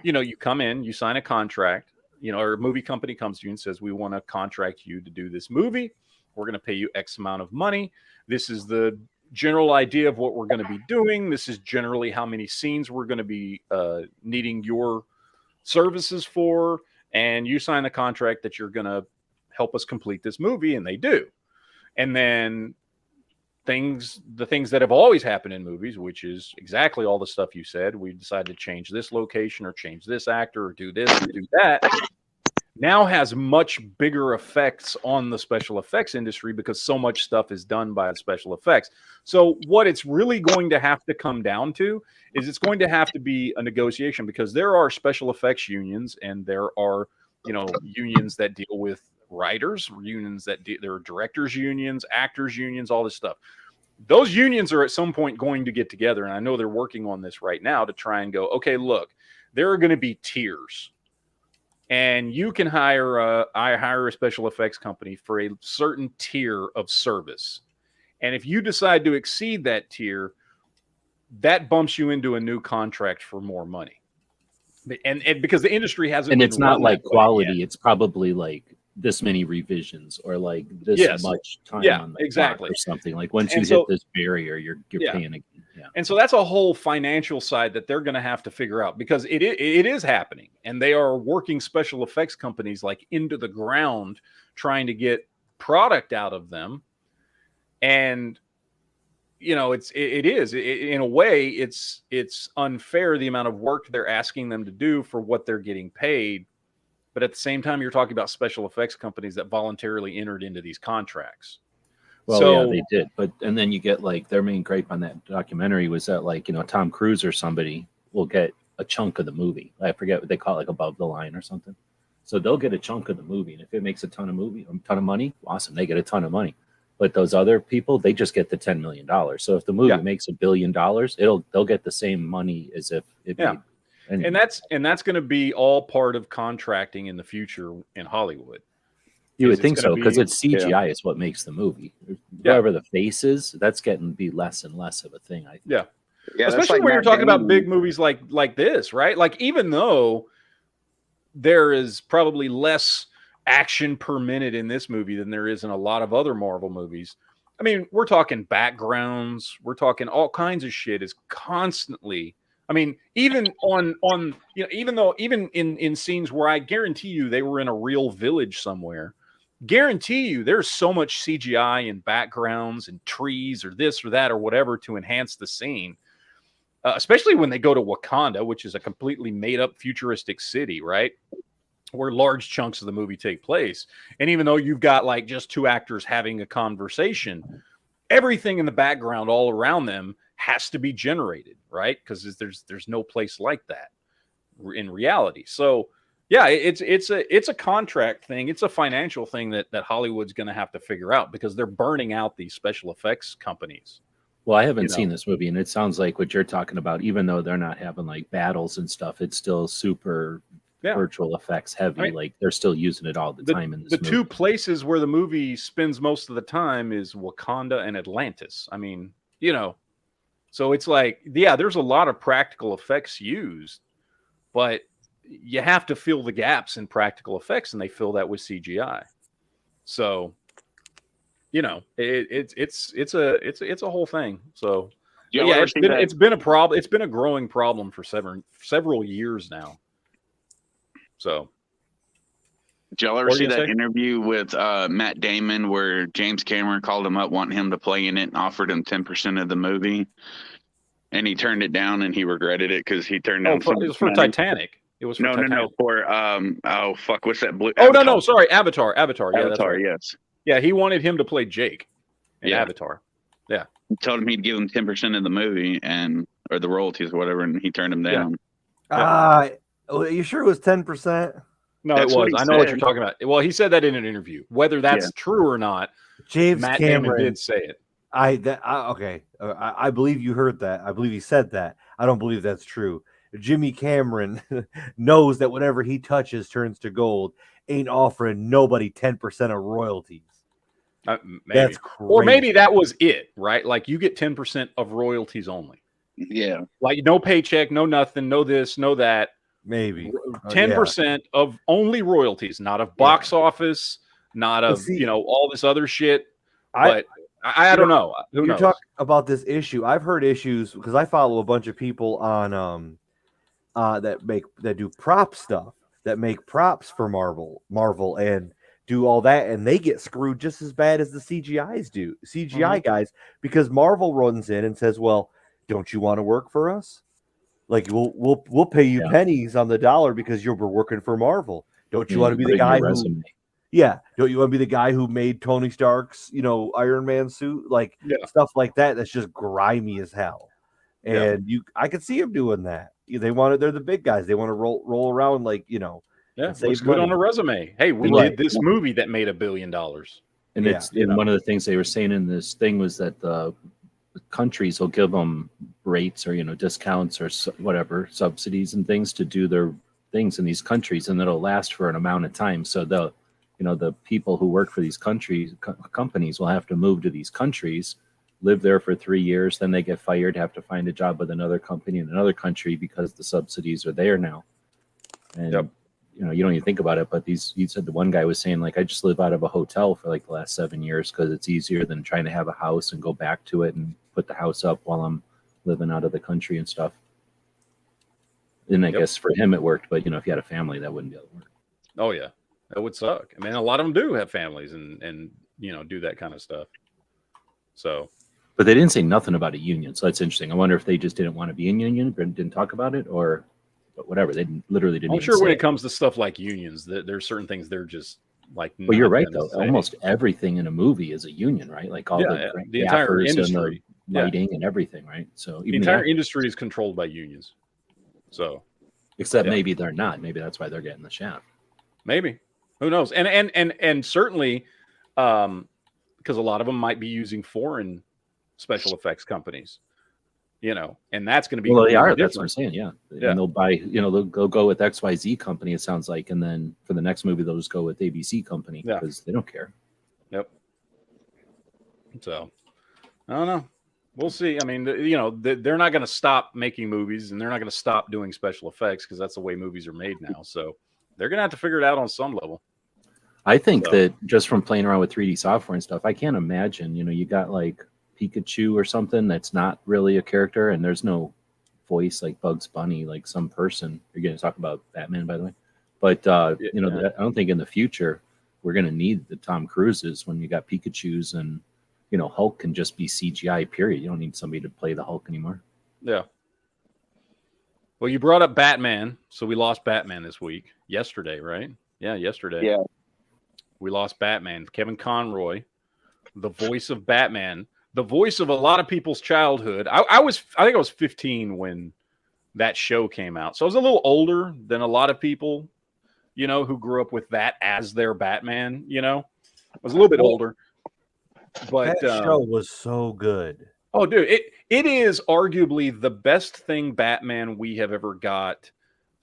You come in, you sign a contract, or a movie company comes to you and says, we want to contract you to do this movie. We're going to pay you X amount of money. This is the general idea of what we're going to be doing. This is generally how many scenes we're going to be needing your services for. And you sign the contract that you're going to help us complete this movie. And they do. And then the things that have always happened in movies, which is exactly all the stuff you said. We decided to change this location or change this actor or do this or do that. Now has much bigger effects on the special effects industry because so much stuff is done by the special effects. So what it's really going to have to come down to is it's going to have to be a negotiation, because there are special effects unions and there are, unions that deal with writers, unions there are directors unions, actors unions, all this stuff. Those unions are at some point going to get together, and I know they're working on this right now to try and go, okay, look, there are going to be tiers. And you can hire a special effects company for a certain tier of service. And if you decide to exceed that tier, that bumps you into a new contract for more money. And because the industry hasn't, and been it's not run like that way quality, yet. it's probably like this many revisions or like this much time on the exactly clock or something. Like once And you hit this barrier, you're paying again. Yeah. And so that's a whole financial side that they're going to have to figure out, because it is happening, and they are working special effects companies like into the ground trying to get product out of them. And in a way it's unfair, the amount of work they're asking them to do for what they're getting paid. But at the same time, you're talking about special effects companies that voluntarily entered into these contracts. Well, yeah, they did. And then you get like their main gripe on that documentary was that like, Tom Cruise or somebody will get a chunk of the movie. I forget what they call it, like above the line or something. So they'll get a chunk of the movie. And if it makes a ton of money, awesome. They get a ton of money. But those other people, they just get the $10 million. So if the movie makes $1 billion, they'll get the same money as if it made. Anyway. And that's going to be all part of contracting in the future in Hollywood. You would think so, because it's CGI is what makes the movie. Whatever the face is, that's getting to be less and less of a thing, I think. Yeah. Yeah, especially when you're talking about big movies like this, right? Like, even though there is probably less action per minute in this movie than there is in a lot of other Marvel movies. I mean, we're talking backgrounds, we're talking all kinds of shit is constantly. I mean, even even in scenes where I guarantee you they were in a real village somewhere, guarantee you there's so much CGI and backgrounds and trees or this or that or whatever to enhance the scene. Especially when they go to Wakanda, which is a completely made up futuristic city, right? Where large chunks of the movie take place. And even though you've got like just two actors having a conversation, everything in the background all around them has to be generated, right? Because there's no place like that in reality. So yeah, it's a contract thing. It's a financial thing that Hollywood's going to have to figure out, because they're burning out these special effects companies. Well, I haven't seen this movie, and it sounds like what you're talking about, even though they're not having like battles and stuff, it's still super virtual effects heavy. Right. Like they're still using it all the time in this movie. The two places where the movie spends most of the time is Wakanda and Atlantis. I mean, so it's like, there's a lot of practical effects used, but you have to fill the gaps in practical effects, and they fill that with CGI. So, it's a whole thing. So it's been a problem. It's been a growing problem for several years now. So, did y'all ever see that interview with Matt Damon where James Cameron called him up wanting him to play in it and offered him 10% of the movie, and he turned it down and he regretted it because he turned down. It was for Titanic. It was for Titanic. No, for what's that blue? Oh, no, sorry, Avatar. Yeah, Avatar, that's right. Yes. Yeah, he wanted him to play Jake in Avatar. Yeah, he told him he'd give him 10% of the movie or the royalties or whatever, and he turned him down. You sure it was 10%? No, it was. I know what you're talking about. Well, he said that in an interview. Whether that's true or not, Matt Damon did say it. I believe you heard that. I believe he said that. I don't believe that's true. Jimmy Cameron knows that whatever he touches turns to gold. Ain't offering nobody 10% of royalties. That's crazy. Or maybe that was it, right? Like you get 10% of royalties only. Yeah. Like no paycheck, no nothing, no this, no that. Maybe 10% of only royalties, not of box office, not of all this other shit. But I don't know. Who knows? You talk about this issue. I've heard issues because I follow a bunch of people on that do prop stuff, that make props for Marvel, and do all that, and they get screwed just as bad as the CGI guys, because Marvel runs in and says, "Well, don't you want to work for us? Like we'll pay you pennies on the dollar because you're working for Marvel. Don't you want to be the guy who?" Yeah, don't you want to be the guy who made Tony Stark's, Iron Man suit, like stuff like that? That's just grimy as hell. And I could see him doing that. They're the big guys. They want to roll around like, looks good on a resume. Hey, we did this movie that made $1 billion. And one of the things they were saying in this thing was that the countries will give them rates or discounts or whatever, subsidies and things to do their things in these countries, and it'll last for an amount of time. So the people who work for these companies will have to move to these countries, live there for 3 years, then they get fired, have to find a job with another company in another country because the subsidies are there now. And you don't even think about it, but you said the one guy was saying, like, I just live out of a hotel for like the last 7 years because it's easier than trying to have a house and go back to it and put the house up while I'm living out of the country and stuff. And I guess for him it worked, but if you had a family, that wouldn't be able to work. Oh yeah, that would suck. I mean, a lot of them do have families and do that kind of stuff. So, but they didn't say nothing about a union, so that's interesting. I wonder if they just didn't want to be in union, didn't talk about it, but whatever. They literally didn't. I'm sure when it comes to stuff like unions, there's certain things they're just like. Well, you're right though. Almost everything in a movie is a union, right? Like all the entire industry, and the lighting and everything, right? So the entire industry is controlled by unions. So, except maybe they're not. Maybe that's why they're getting the shaft. Maybe, who knows? And certainly, because a lot of them might be using foreign special effects companies. And that's going to be they are. That's what I'm saying. Yeah. And they'll buy. They'll go with XYZ company. It sounds like, and then for the next movie, they'll just go with ABC company because they don't care. Yep. So, I don't know. We'll see. I mean, they're not going to stop making movies, and they're not going to stop doing special effects because that's the way movies are made now. So, they're going to have to figure it out on some level. I think that just from playing around with 3D software and stuff, I can't imagine. You got like Pikachu or something that's not really a character, and there's no voice like Bugs Bunny, like some person. You're going to talk about Batman, by the way, but I don't think in the future we're going to need the Tom Cruises when you got Pikachu's, and Hulk can just be CGI. Period. You don't need somebody to play the Hulk anymore. Yeah. Well, you brought up Batman, so we lost Batman this week. Yesterday, right? Yeah, yesterday. Yeah. We lost Batman. Kevin Conroy, the voice of Batman. The voice of a lot of people's childhood. I think I was 15 when that show came out. So I was a little older than a lot of people, who grew up with that as their Batman, I was a little bit older. But that show was so good. Oh, dude, it is arguably the best thing Batman we have ever got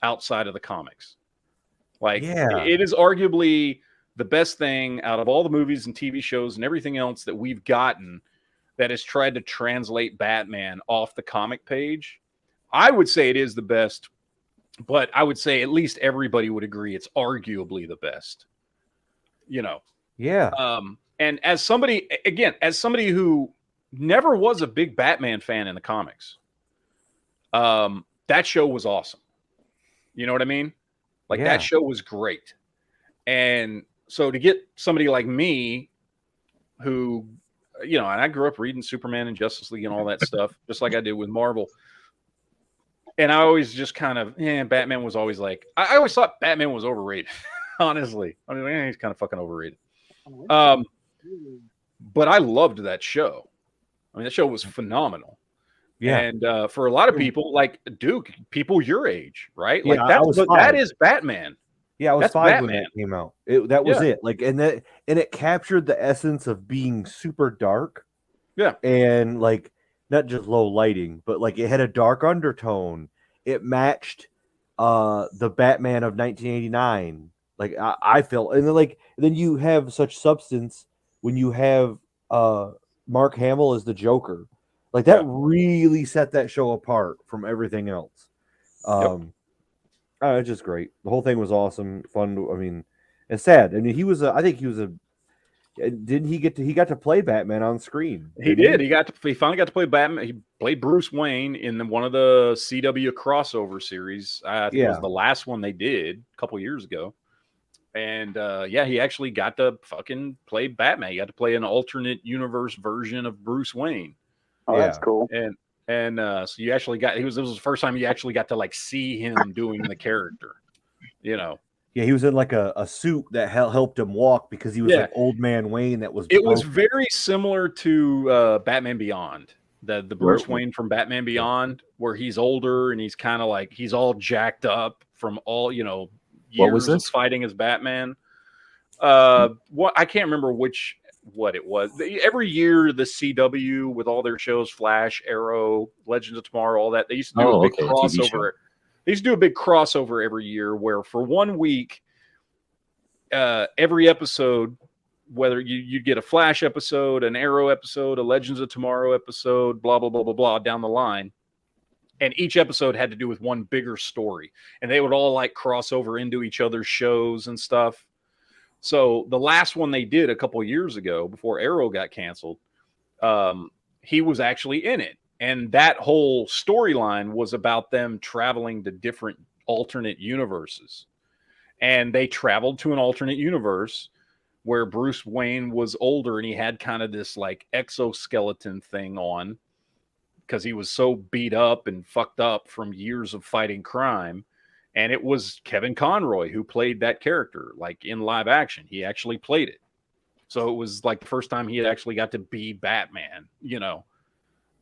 outside of the comics. Like, it is arguably the best thing out of all the movies and TV shows and everything else that we've gotten that has tried to translate Batman off the comic page. I would say it is the best, but I would say at least everybody would agree it's arguably the best. Yeah. And as somebody who never was a big Batman fan in the comics, that show was awesome. You know what I mean? Like, that show was great. And so to get somebody like me who, and I grew up reading Superman and Justice League and all that stuff, just like I did with Marvel. And I always just kind of, Batman was always like, I always thought Batman was overrated, honestly. I mean, he's kind of fucking overrated. But I loved that show. I mean, that show was phenomenal. Yeah. And for a lot of people, like Duke, people your age, right? Like that is Batman. Yeah, I was 5 when it came out. That was it. Like, and it captured the essence of being super dark. Yeah. And like not just low lighting, but like it had a dark undertone. It matched the Batman of 1989. Like I felt, and then you have such substance when you have Mark Hamill as the Joker. Like that really set that show apart from everything else. It's just great. The whole thing was awesome, fun. I mean, and sad. I mean, he was. Didn't he he got to play Batman on screen? He did. He finally got to play Batman. He played Bruce Wayne in one of the CW crossover series. I think it was the last one they did a couple years ago. And yeah, he actually got to fucking play Batman. He got to play an alternate universe version of Bruce Wayne. Oh, that's Yeah. cool. And so you actually got this was the first time you actually got to like see him doing the character, you know. Yeah, he was in like a suit that helped him walk because he was Yeah. like old man Wayne that was It was broken. very similar to Batman Beyond, the Bruce Wayne from Batman Beyond, where he's older and he's kind of like he's all jacked up from all years What was of this? fighting as Batman. What I can't remember what it was. Every year the CW with all their shows, Flash, Arrow, Legends of Tomorrow, all that, they used to do a big a TV show. crossover. They used to do a big crossover every year where for 1 week, every episode, whether you'd get a Flash episode, an Arrow episode, a Legends of Tomorrow episode, blah, blah, blah, blah, blah, down the line. And each episode had to do with one bigger story. And they would all like cross over into each other's shows and stuff. So the last one they did a couple of years ago before Arrow got canceled, he was actually in it. And that whole storyline was about them traveling to different alternate universes. And they traveled to an alternate universe where Bruce Wayne was older and he had kind of this like exoskeleton thing on because he was so beat up and fucked up from years of fighting crime. And it was Kevin Conroy who played that character, like in live action. He actually played it. So it was like the first time he had actually got to be Batman,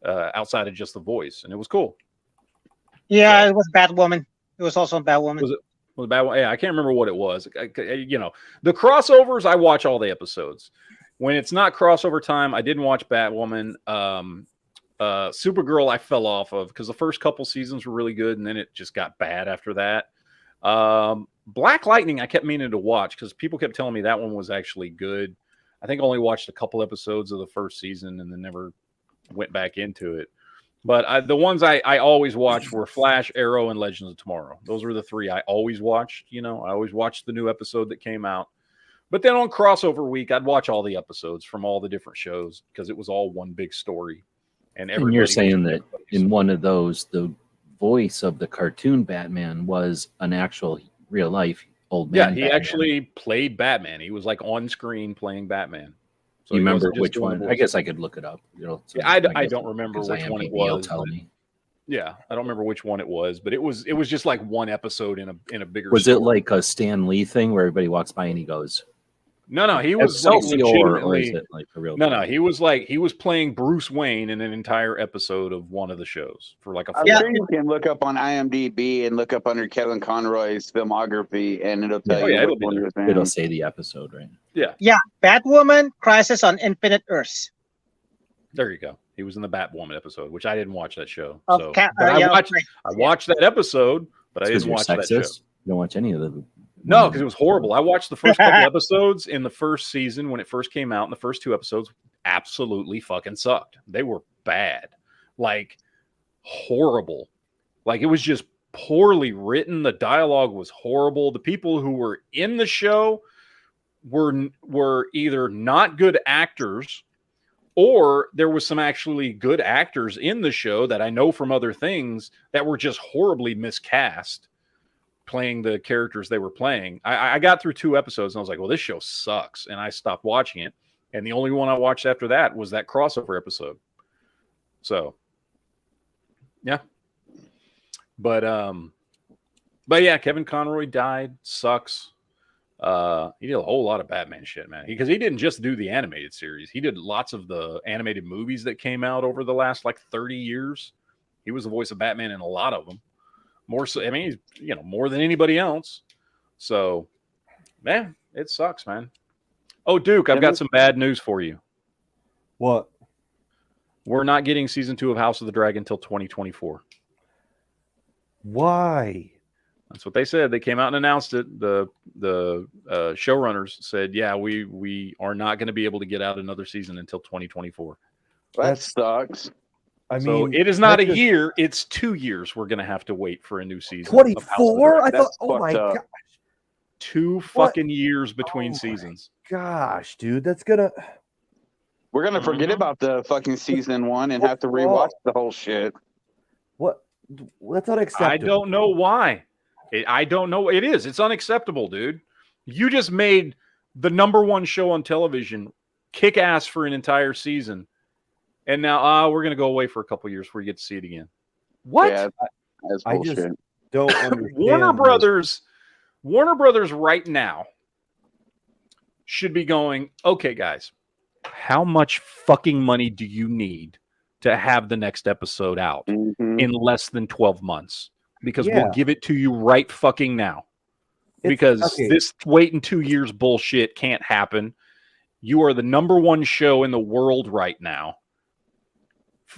outside of just the voice. And it was cool. Yeah, it was Batwoman. It was also Batwoman. Was it Batwoman? Yeah, I can't remember what it was. The crossovers, I watch all the episodes. When it's not crossover time, I didn't watch Batwoman. Supergirl I fell off of because the first couple seasons were really good and then it just got bad after that. Black Lightning I kept meaning to watch because people kept telling me that one was actually good. I think I only watched a couple episodes of the first season and then never went back into it. But the ones I always watched were Flash, Arrow, and Legends of Tomorrow. Those were the three I always watched. I always watched the new episode that came out. But then on crossover week, I'd watch all the episodes from all the different shows because it was all one big story. And you're saying that in one of those, the voice of the cartoon Batman was an actual real life old man. Yeah, he Batman. actually played Batman. He was like on screen playing Batman. So you remember which one? I guess I could look it up. I don't remember which one it was. Tell me. Yeah, I don't remember which one it was, but it was just like one episode in a bigger. Was story. it like a Stan Lee thing where everybody walks by and he goes? No, he was like or is it like a real? No, he was playing Bruce Wayne in an entire episode of one of the shows for like a. I'm sure you can look up on IMDb and look up under Kevin Conroy's filmography, and it'll tell you. It'll say the episode, right? Yeah, Batwoman, Crisis on Infinite Earths. There you go. He was in the Batwoman episode, which I didn't watch that show. I watched that episode, but I didn't watch that show. You don't watch any of the. No, because it was horrible. I watched the first couple episodes in the first season when it first came out, and the first two episodes absolutely fucking sucked. They were bad, like horrible. Like it was just poorly written. The dialogue was horrible. The people who were in the show were either not good actors, or there was some actually good actors in the show that I know from other things that were just horribly miscast playing the characters they were playing. I got through 2 episodes and I was like, well, this show sucks. And I stopped watching it. And the only one I watched after that was that crossover episode. So, yeah. But yeah, Kevin Conroy died. Sucks. He did a whole lot of Batman shit, man. Because he didn't just do the animated series. He did lots of the animated movies that came out over the last like 30 years. He was the voice of Batman in a lot of them. More so, I mean, he's, more than anybody else. So, man, it sucks, man. Oh, Duke, I've got some bad news for you. What? We're not getting season 2 of House of the Dragon until 2024. Why? That's what they said. They came out and announced it. The showrunners said, yeah, we are not going to be able to get out another season until 2024. That sucks. I mean, so it is not a year; it's 2 years. We're going to have to wait for a new season. 24? I thought. Oh my gosh! 2 fucking years between seasons. Gosh, dude, that's gonna. We're gonna forget about the fucking season 1 and have to rewatch the whole shit. What? That's unacceptable. I don't know why. I don't know. It is. It's unacceptable, dude. You just made the #1 show on television kick ass for an entire season. And now we're going to go away for a couple years before you get to see it again. What? Yeah, that's I bullshit. just don't understand. Warner Brothers right now should be going, okay, guys, how much fucking money do you need to have the next episode out in less than 12 months? Because we'll give it to you right fucking now. Because this waiting 2 years bullshit can't happen. You are the #1 show in the world right now.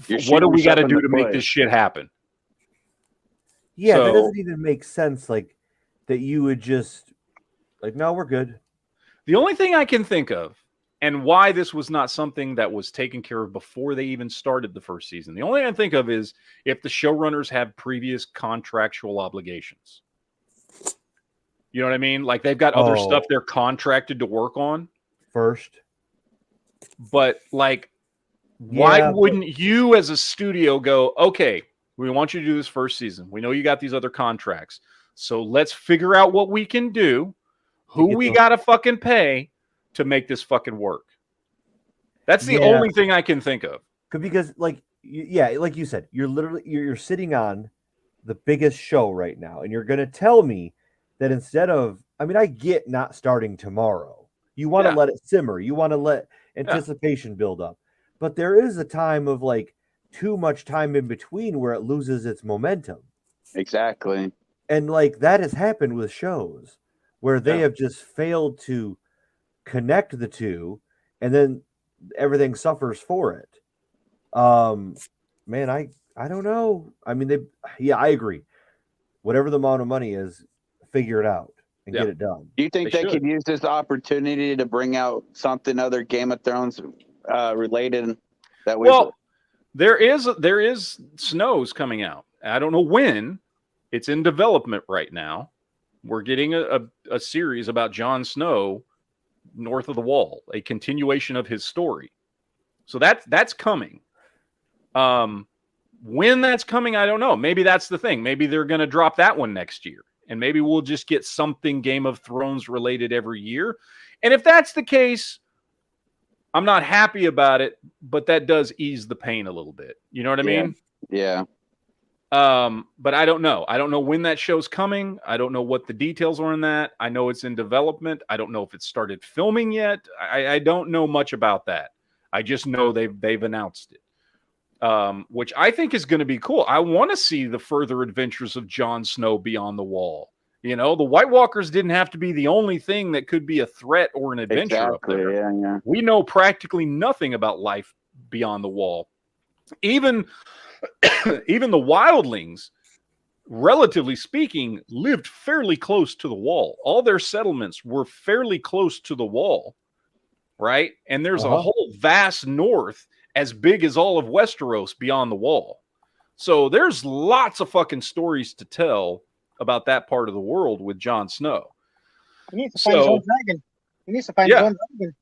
What do we got to do to make this shit happen? Yeah, that doesn't even make sense. Like that you would just like, no, we're good. The only thing I can think of, and why this was not something that was taken care of before they even started the first season, the only thing I think of is if the showrunners have previous contractual obligations. You know what I mean? Like they've got other stuff they're contracted to work on first. But like, why wouldn't you as a studio go, okay, we want you to do this first season. We know you got these other contracts. So let's figure out what we can do, who we got to fucking pay to make this fucking work. That's the only thing I can think of. Because like, like you said, you're sitting on the biggest show right now. And you're going to tell me that instead of, I mean, I get not starting tomorrow. You want to let it simmer. You want to let anticipation build up. But there is a time of like too much time in between where it loses its momentum. Exactly. And like that has happened with shows where they have just failed to connect the two and then everything suffers for it. Man, I don't know. I mean, I agree. Whatever the amount of money is, figure it out and get it done. Do you think they could use this opportunity to bring out something other Game of Thrones related? There is Snow's coming out. I don't know when. It's in development right now. We're getting a series about Jon Snow north of the Wall, a continuation of his story. So that's coming. When that's coming, I don't know. Maybe that's the thing. Maybe they're going to drop that one next year. And maybe we'll just get something Game of Thrones related every year. And if that's the case, I'm not happy about it, but that does ease the pain a little bit. You know what I mean? Yeah. But I don't know. I don't know when that show's coming. I don't know what the details are in that. I know it's in development. I don't know if it started filming yet. I don't know much about that. I just know they've announced it, which I think is going to be cool. I want to see the further adventures of Jon Snow beyond the Wall. You know, the White Walkers didn't have to be the only thing that could be a threat or an adventure up there. Yeah. We know practically nothing about life beyond the Wall. Even the wildlings, relatively speaking, lived fairly close to the Wall. All their settlements were fairly close to the Wall, right? And there's a whole vast north as big as all of Westeros beyond the Wall. So there's lots of fucking stories to tell about that part of the world with Jon Snow. He needs to find his own dragon. He needs to find his own dragon.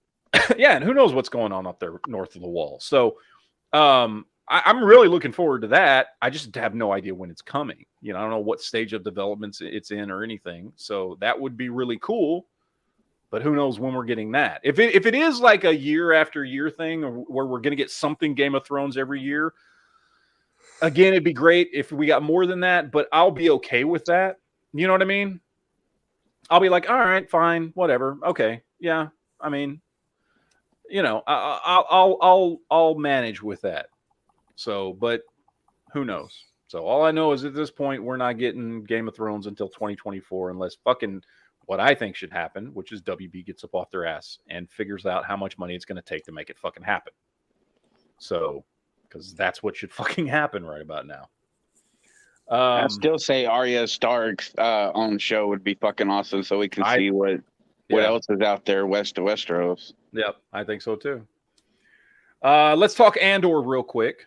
Yeah, and who knows what's going on up there north of the Wall. So I'm really looking forward to that. I just have no idea when it's coming. You know, I don't know what stage of development it's in or anything. So that would be really cool. But who knows when we're getting that? If it is like a year after year thing where we're going to get something Game of Thrones every year, again, it'd be great if we got more than that, but I'll be okay with that. You know what I mean? I'll be like, all right, fine, whatever. Okay. Yeah. I mean, you know, I'll manage with that. So, but who knows? So all I know is at this point, we're not getting Game of Thrones until 2024, unless fucking what I think should happen, which is WB gets up off their ass and figures out how much money it's going to take to make it fucking happen. So, because that's what should fucking happen right about now. I still say Arya Stark's own show would be fucking awesome, so we can see what else is out there west of Westeros. Yep, I think so too. Let's talk Andor real quick.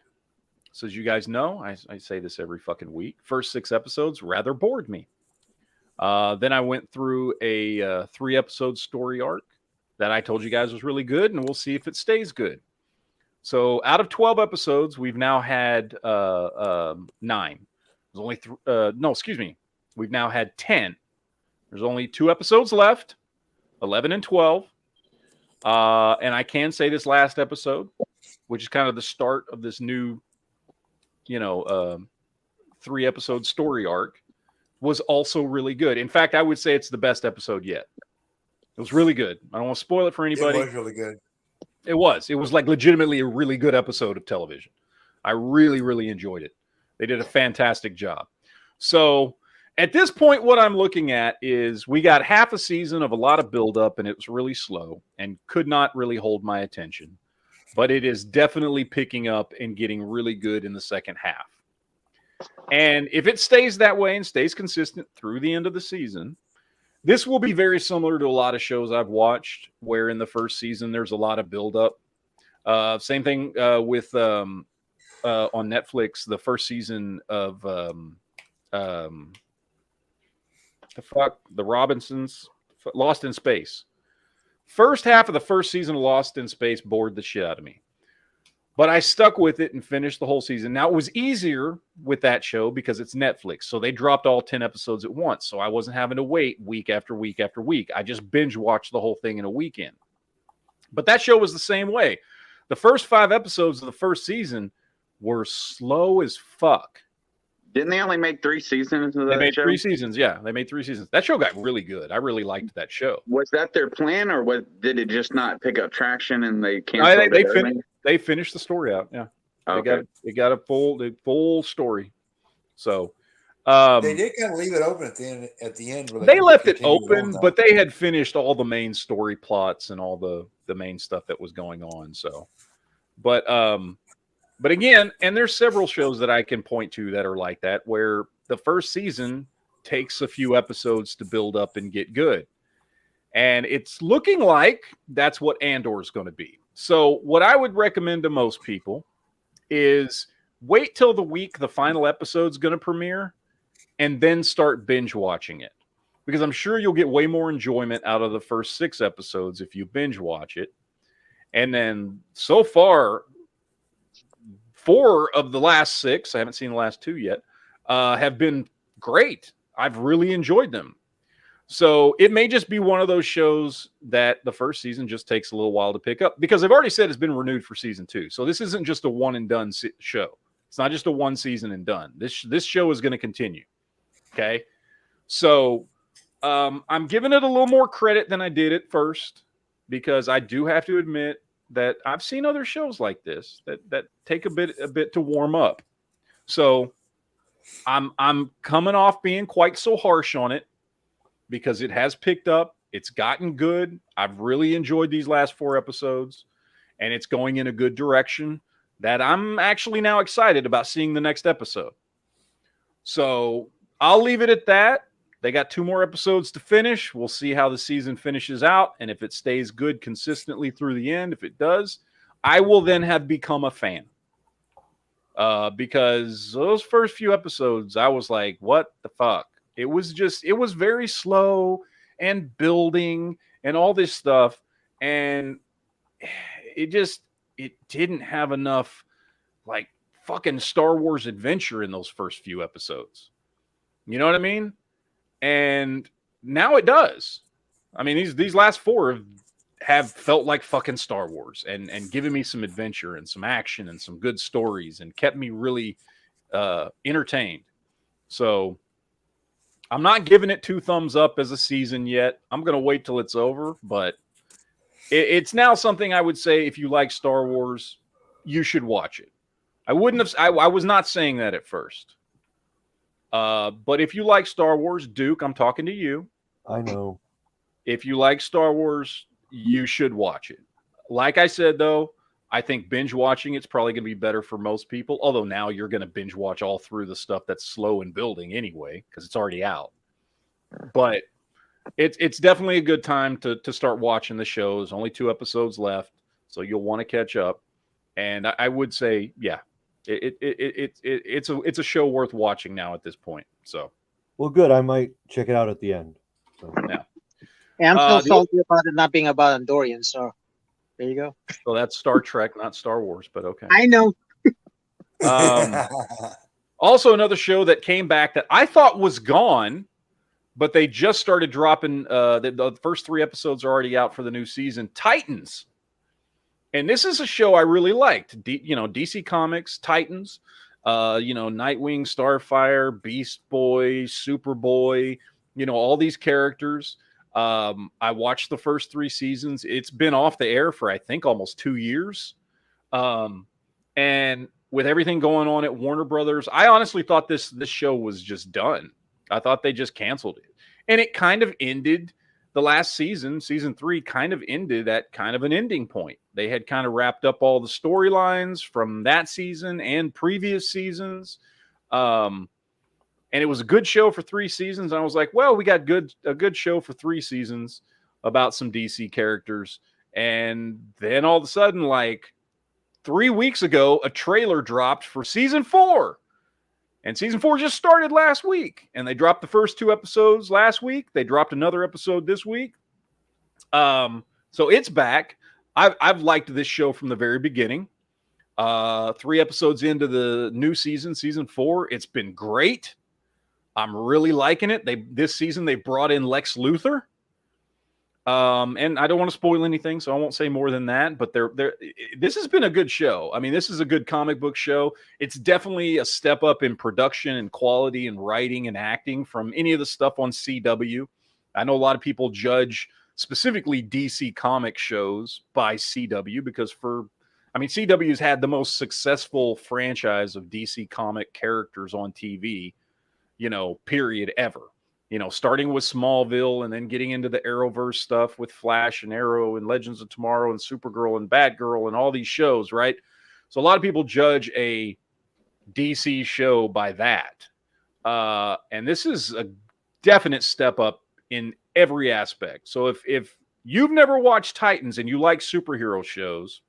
So as you guys know, I say this every fucking week. First 6 episodes rather bored me. Then I went through a 3-episode story arc that I told you guys was really good, and we'll see if it stays good. So out of 12 episodes, we've now had 9. There's only we've now had 10. There's only 2 episodes left. 11 and 12. And I can say this last episode, which is kind of the start of this new, 3-episode story arc, was also really good. In fact, I would say it's the best episode yet. It was really good. I don't want to spoil it for anybody. It was really good. It was. It was like legitimately a really good episode of television. I really, really enjoyed it. They did a fantastic job. So at this point, what I'm looking at is we got half a season of a lot of buildup, and it was really slow and could not really hold my attention. But it is definitely picking up and getting really good in the second half. And if it stays that way and stays consistent through the end of the season, this will be very similar to a lot of shows I've watched where in the first season there's a lot of buildup. Same thing with on Netflix, the first season of the Robinsons, Lost in Space. First half of the first season of Lost in Space bored the shit out of me. But I stuck with it and finished the whole season. Now, it was easier with that show because it's Netflix. So they dropped all 10 episodes at once. So I wasn't having to wait week after week after week. I just binge watched the whole thing in a weekend. But that show was the same way. The first 5 episodes of the first season were slow as fuck. Didn't they only make 3 seasons of that show? They made 3 seasons, yeah. They made 3 seasons. That show got really good. I really liked that show. Was that their plan, or did it just not pick up traction and they canceled it? They finished the story out, yeah. Okay. They got a full story. So they did kind of leave it open at the end. They left it open, but they had finished all the main story plots and all the main stuff that was going on. So, but again, and there's several shows that I can point to that are like that, where the first season takes a few episodes to build up and get good. And it's looking like that's what Andor is going to be. So what I would recommend to most people is wait till the week the final episode's going to premiere and then start binge watching it. Because I'm sure you'll get way more enjoyment out of the first 6 episodes if you binge watch it. And then so far, 4 of the last 6, I haven't seen the last 2 yet, have been great. I've really enjoyed them. So it may just be one of those shows that the first season just takes a little while to pick up, because they've already said it's been renewed for season 2. So this isn't just a one and done show. It's not just a one season and done. This show is going to continue. Okay. So I'm giving it a little more credit than I did at first, because I do have to admit that I've seen other shows like this that take a bit to warm up. So I'm coming off being quite so harsh on it, because it has picked up. It's gotten good. I've really enjoyed these last 4 episodes, and it's going in a good direction that I'm actually now excited about seeing the next episode. So I'll leave it at that. They got 2 more episodes to finish. We'll see how the season finishes out, and if it stays good consistently through the end. If it does, I will then have become a fan. Because those first few episodes, I was like, what the fuck? It was very slow and building and all this stuff. And it didn't have enough like fucking Star Wars adventure in those first few episodes. You know what I mean? And now it does. I mean, these last 4 have felt like fucking Star Wars and given me some adventure and some action and some good stories and kept me really entertained. So I'm not giving it 2 thumbs up as a season yet. I'm going to wait till it's over, but it's now something I would say if you like Star Wars, you should watch it. I was not saying that at first. But if you like Star Wars, Duke, I'm talking to you. I know. If you like Star Wars, you should watch it. Like I said, though, I think binge watching it's probably going to be better for most people. Although now you're going to binge watch all through the stuff that's slow and building anyway, because it's already out. But it's definitely a good time to start watching the shows. Only 2 episodes left, so you'll want to catch up. And I would say, yeah, it's a show worth watching now at this point. So, well, good. I might check it out at the end. So. Yeah. And I'm still salty about it not being about Andorians, so there you go. So that's Star Trek, not Star Wars, but okay. I know. Also, another show that came back that I thought was gone, but they just started dropping. The first 3 episodes are already out for the new season. Titans, and this is a show I really liked. DC Comics, Titans. Nightwing, Starfire, Beast Boy, Superboy. All these characters. I watched the first 3 seasons. It's been off the air for I think almost 2 years. And with everything going on at Warner Brothers, I honestly thought this show was just done. I thought they just canceled it. And it kind of ended the last season, season 3 kind of ended at kind of an ending point. They had kind of wrapped up all the storylines from that season and previous seasons. And it was a good show for 3 seasons. And I was like, well, we got a good show for 3 seasons about some DC characters. And then all of a sudden, like 3 weeks ago, a trailer dropped for season 4. And season 4 just started last week. And they dropped the first 2 episodes last week. They dropped another episode this week. So it's back. I've liked this show from the very beginning. 3 episodes into the new season, season 4, it's been great. I'm really liking it. This season they brought in Lex Luthor. And I don't want to spoil anything, so I won't say more than that. But this has been a good show. I mean, this is a good comic book show. It's definitely a step up in production and quality and writing and acting from any of the stuff on CW. I know a lot of people judge specifically DC comic shows by CW because CW's had the most successful franchise of DC comic characters on TV, period ever. Starting with Smallville and then getting into the Arrowverse stuff with Flash and Arrow and Legends of Tomorrow and Supergirl and Batgirl and all these shows, right? So a lot of people judge a DC show by that. And this is a definite step up in every aspect. So if you've never watched Titans and you like superhero shows,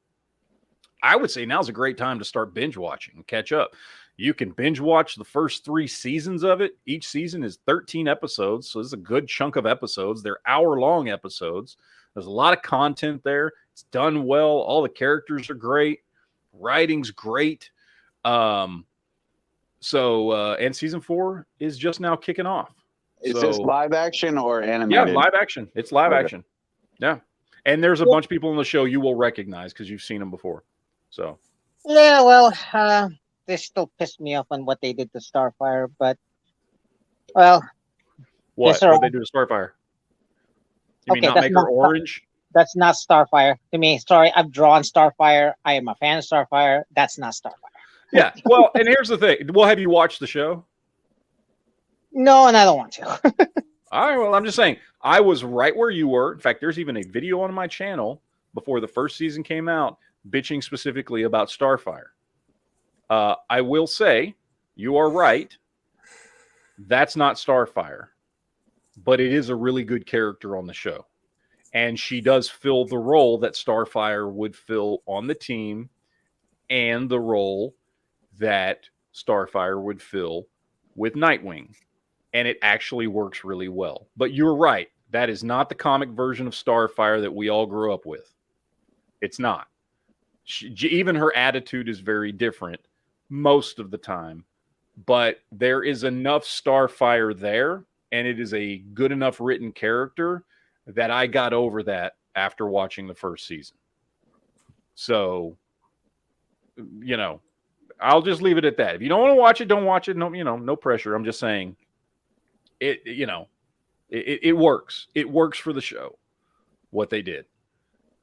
I would say now's a great time to start binge watching and catch up. You can binge watch the first 3 seasons of it. Each season is 13 episodes, so this is a good chunk of episodes. They're hour-long episodes. There's a lot of content there. It's done well. All the characters are great. Writing's great. And season 4 is just now kicking off. Is this live action or animated? Yeah, live action. It's live action. Yeah. And there's a bunch of people in the show you will recognize because you've seen them before. So. Yeah, well, they still pissed me off on what they did to Starfire, but well, what did they do to Starfire? You mean not make her orange? That's not Starfire to me. Sorry, I've drawn Starfire. I am a fan of Starfire. That's not Starfire. Yeah. Well, and here's the thing. Well, have you watched the show? No, and I don't want to. All right. Well, I'm just saying I was right where you were. In fact, there's even a video on my channel before the first season came out bitching specifically about Starfire. I will say you are right. That's not Starfire, but it is a really good character on the show. And she does fill the role that Starfire would fill on the team and the role that Starfire would fill with Nightwing. And it actually works really well. But you're right. That is not the comic version of Starfire that we all grew up with. It's not. Even her attitude is very different most of the time. But there is enough Starfire there, and it is a good enough written character that I got over that after watching the first season. So, I'll just leave it at that. If you don't want to watch it, don't watch it. No, no pressure. I'm just saying it works. It works for the show, what they did.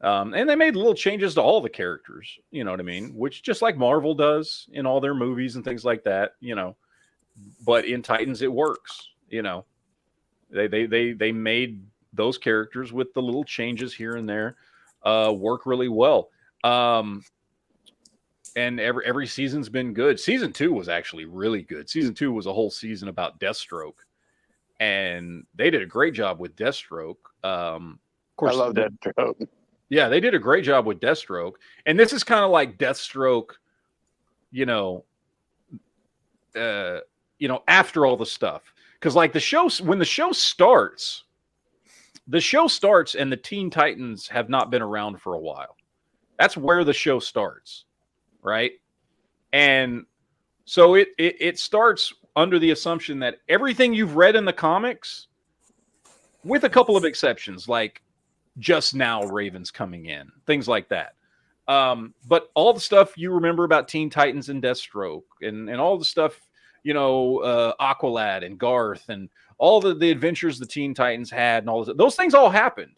And they made little changes to all the characters, you know what I mean? Which just like Marvel does in all their movies and things like that, but in Titans, it works, they made those characters with the little changes here and there, work really well. And every season's been good. Season 2 was actually really good. Season 2 was a whole season about Deathstroke, and they did a great job with Deathstroke. Of course, I love Deathstroke. Yeah, they did a great job with Deathstroke. And this is kind of like Deathstroke, after all the stuff. Because like when the show starts and the Teen Titans have not been around for a while. That's where the show starts, right? And so it starts under the assumption that everything you've read in the comics with a couple of exceptions, like just now Raven's coming in, things like that. But all the stuff you remember about Teen Titans and Deathstroke and all the stuff, Aqualad and Garth and all the adventures the Teen Titans had and all those things all happened.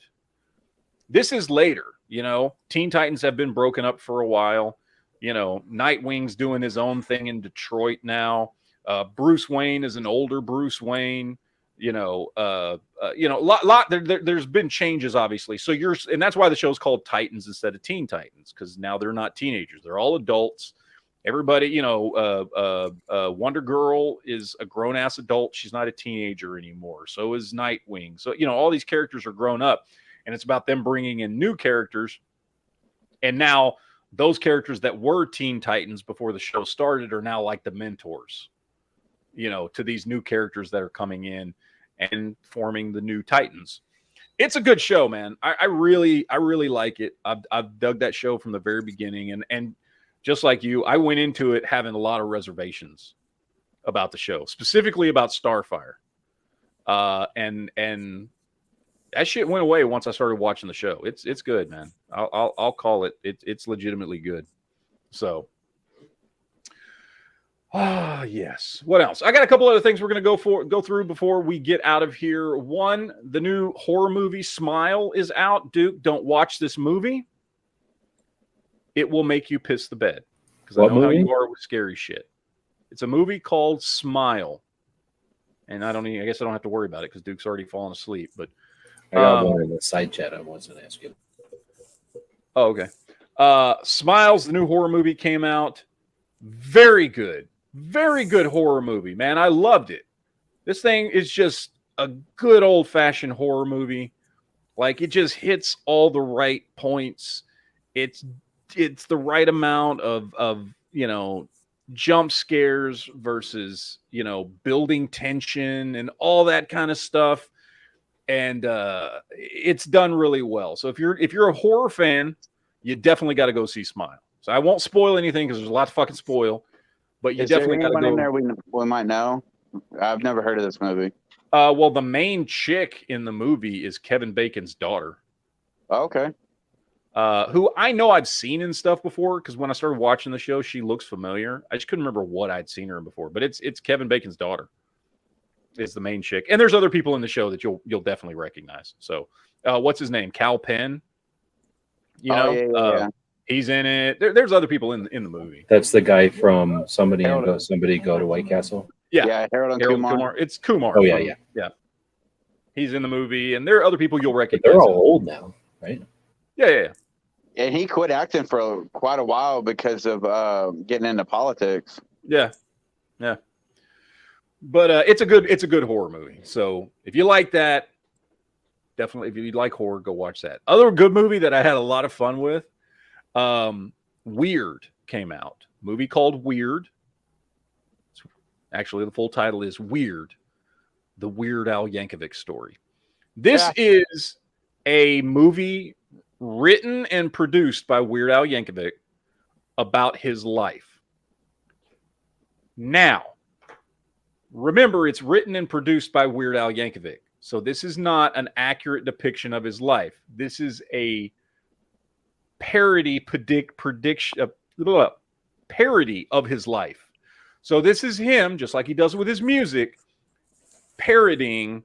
This is later, Teen Titans have been broken up for a while. Nightwing's doing his own thing in Detroit now. Bruce Wayne is an older Bruce Wayne. There's been changes, obviously. So and that's why the show's called Titans instead of Teen Titans, because now they're not teenagers; they're all adults. Everybody, Wonder Girl is a grown-ass adult; she's not a teenager anymore. So is Nightwing. So all these characters are grown up, and it's about them bringing in new characters. And now those characters that were Teen Titans before the show started are now like the mentors, to these new characters that are coming in and forming the new Titans. It's a good show, man. I really like it. I've dug that show from the very beginning, and just like you, I went into it having a lot of reservations about the show, specifically about Starfire. And that shit went away once I started watching the show. It's good, man. I'll call it. It's legitimately good. So, yes. What else? I got a couple other things we're going to go through before we get out of here. One, the new horror movie Smile is out. Duke, don't watch this movie. It will make you piss the bed, because I know how you are with scary shit. It's a movie called Smile, and I guess I don't have to worry about it because Duke's already fallen asleep. But I got one in the side chat I was going to ask you. Oh, okay. Smiles, the new horror movie, came out. Very good horror movie, man. I loved it. This thing is just a good old-fashioned horror movie. Like, it just hits all the right points. It's the right amount of jump scares versus building tension and all that kind of stuff. And it's done really well. So if you're a horror fan, you definitely got to go see Smile. So I won't spoil anything because there's a lot to fucking spoil. But you definitely got to go. In there we might know. I've never heard of this movie. Well, the main chick in the movie is Kevin Bacon's daughter. Oh, okay. Who I know I've seen in stuff before, because when I started watching the show, she looks familiar. I just couldn't remember what I'd seen her in before. But it's Kevin Bacon's daughter. Is the main chick, and there's other people in the show that you'll definitely recognize. So, what's his name? Cal Penn. Yeah. He's in it. There's other people in the movie. That's the guy from Somebody Go to White Castle. Yeah, Harold Kumar. It's Kumar. Oh yeah. He's in the movie, and there are other people you'll recognize. But they're all old now, right? Yeah. And he quit acting for quite a while because of getting into politics. Yeah. But it's a good horror movie. So if you like that, definitely, if you like horror, go watch that. Other good movie that I had a lot of fun with, Weird came out. Movie called Weird. Actually, the full title is Weird, the Weird Al Yankovic story. This is a movie written and produced by Weird Al Yankovic about his life. Now, remember, it's written and produced by Weird Al Yankovic. So this is not an accurate depiction of his life. This is a parody parody of his life. So this is him, just like he does with his music, parodying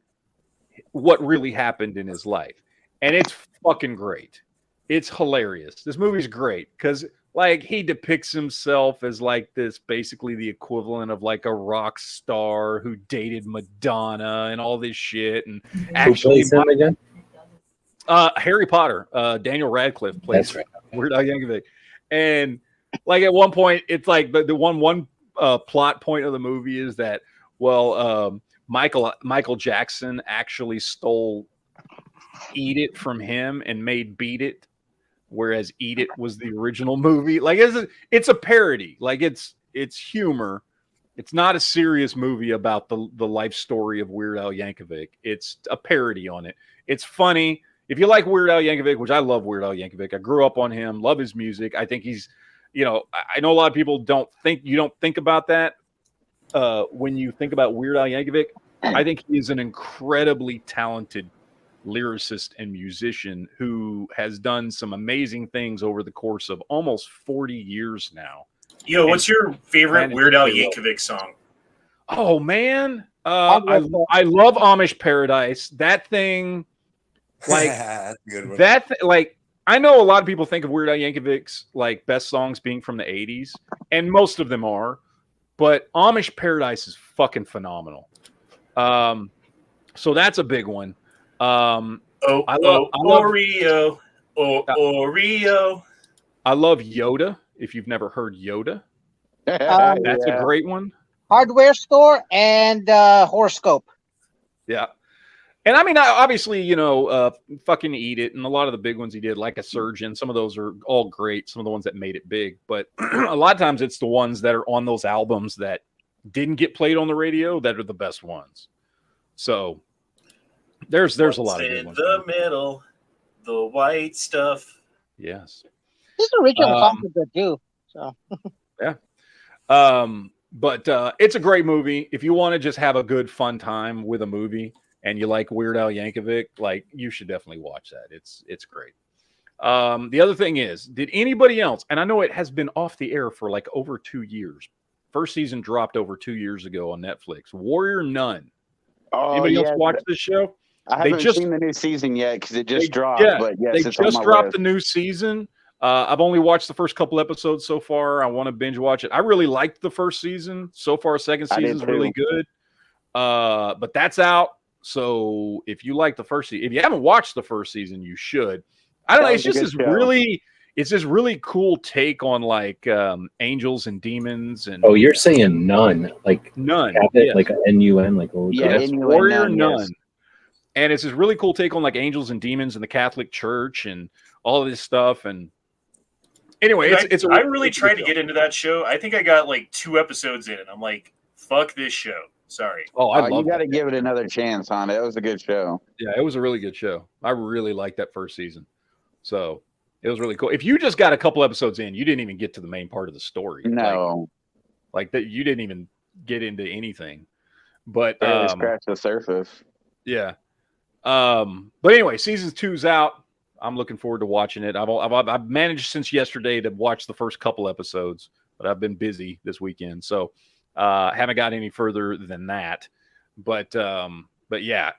what really happened in his life. And it's fucking great. It's hilarious. This movie's great because he depicts himself as this, basically the equivalent of a rock star who dated Madonna and all this shit. And actually, who plays him again? Harry Potter. Daniel Radcliffe plays Weird Al Yankovic. And at one point, it's the one plot point of the movie is that Michael Jackson actually stole Eat It from him and made Beat It. Whereas Eat It was the original movie. It's a parody. It's humor. It's not a serious movie about the life story of Weird Al Yankovic. It's a parody on it. It's funny. If you like Weird Al Yankovic, which I love Weird Al Yankovic, I grew up on him, love his music. I think he's, I know a lot of people don't think about that when you think about Weird Al Yankovic. I think he's an incredibly talented lyricist and musician who has done some amazing things over the course of almost 40 years now. Yo, what's your favorite Weird Al Yankovic song? Oh man, I love Amish Paradise. That thing, like like I know a lot of people think of Weird Al Yankovic's like best songs being from the 80s, and most of them are, but Amish Paradise is fucking phenomenal. So that's a big one. Oreo. Oreo. I love Yoda. If you've never heard Yoda, that's a great one. Hardware Store and Horoscope. Yeah. And I mean, obviously, you know, fucking Eat It and a lot of the big ones he did, like A Surgeon, some of those are all great. Some of the ones that made it big. But a lot of times it's the ones that are on those albums that didn't get played on the radio that are the best ones. So there's a lot of good ones. In the middle, the white stuff. Yes. This original songs are good too. So yeah. But it's a great movie. If you want to just have a good fun time with a movie and you like Weird Al Yankovic, like you should definitely watch that. It's great. The other thing is, did anybody else, and I know it has been off the air for like over 2 years. First season dropped over 2 years ago on Netflix. Warrior Nun. Anybody else watch this show? I haven't seen the new season yet because it just dropped. Yeah, but yes, they it's just on my dropped list. the new season. I've only watched the first couple episodes so far. I want to binge watch it. I really liked the first season. So far, second season is really good. But that's out. So if you like the first season, if you haven't watched the first season, you should. I don't know. It's just it's this really cool take on like angels and demons and. Oh, you're saying nun, like nun, yes. Like a N-U-N, like old. Yeah, Warrior Nun. Yes. And it's this really cool take on like angels and demons in the Catholic Church and all of this stuff. And anyway, I really tried to get into that show. I think I got like 2 episodes in, and I'm like, "Fuck this show." Sorry. Oh, you got to give it another chance, Honda. It was a good show. Yeah, it was a really good show. I really liked that first season. So it was really cool. If you just got a couple episodes in, you didn't even get to the main part of the story. No, like that, you didn't even get into anything. But scratch the surface. Yeah. But anyway, season 2's out. I'm looking forward to watching it. I've managed since yesterday to watch the first couple episodes, but I've been busy this weekend, so haven't got any further than that. But yeah,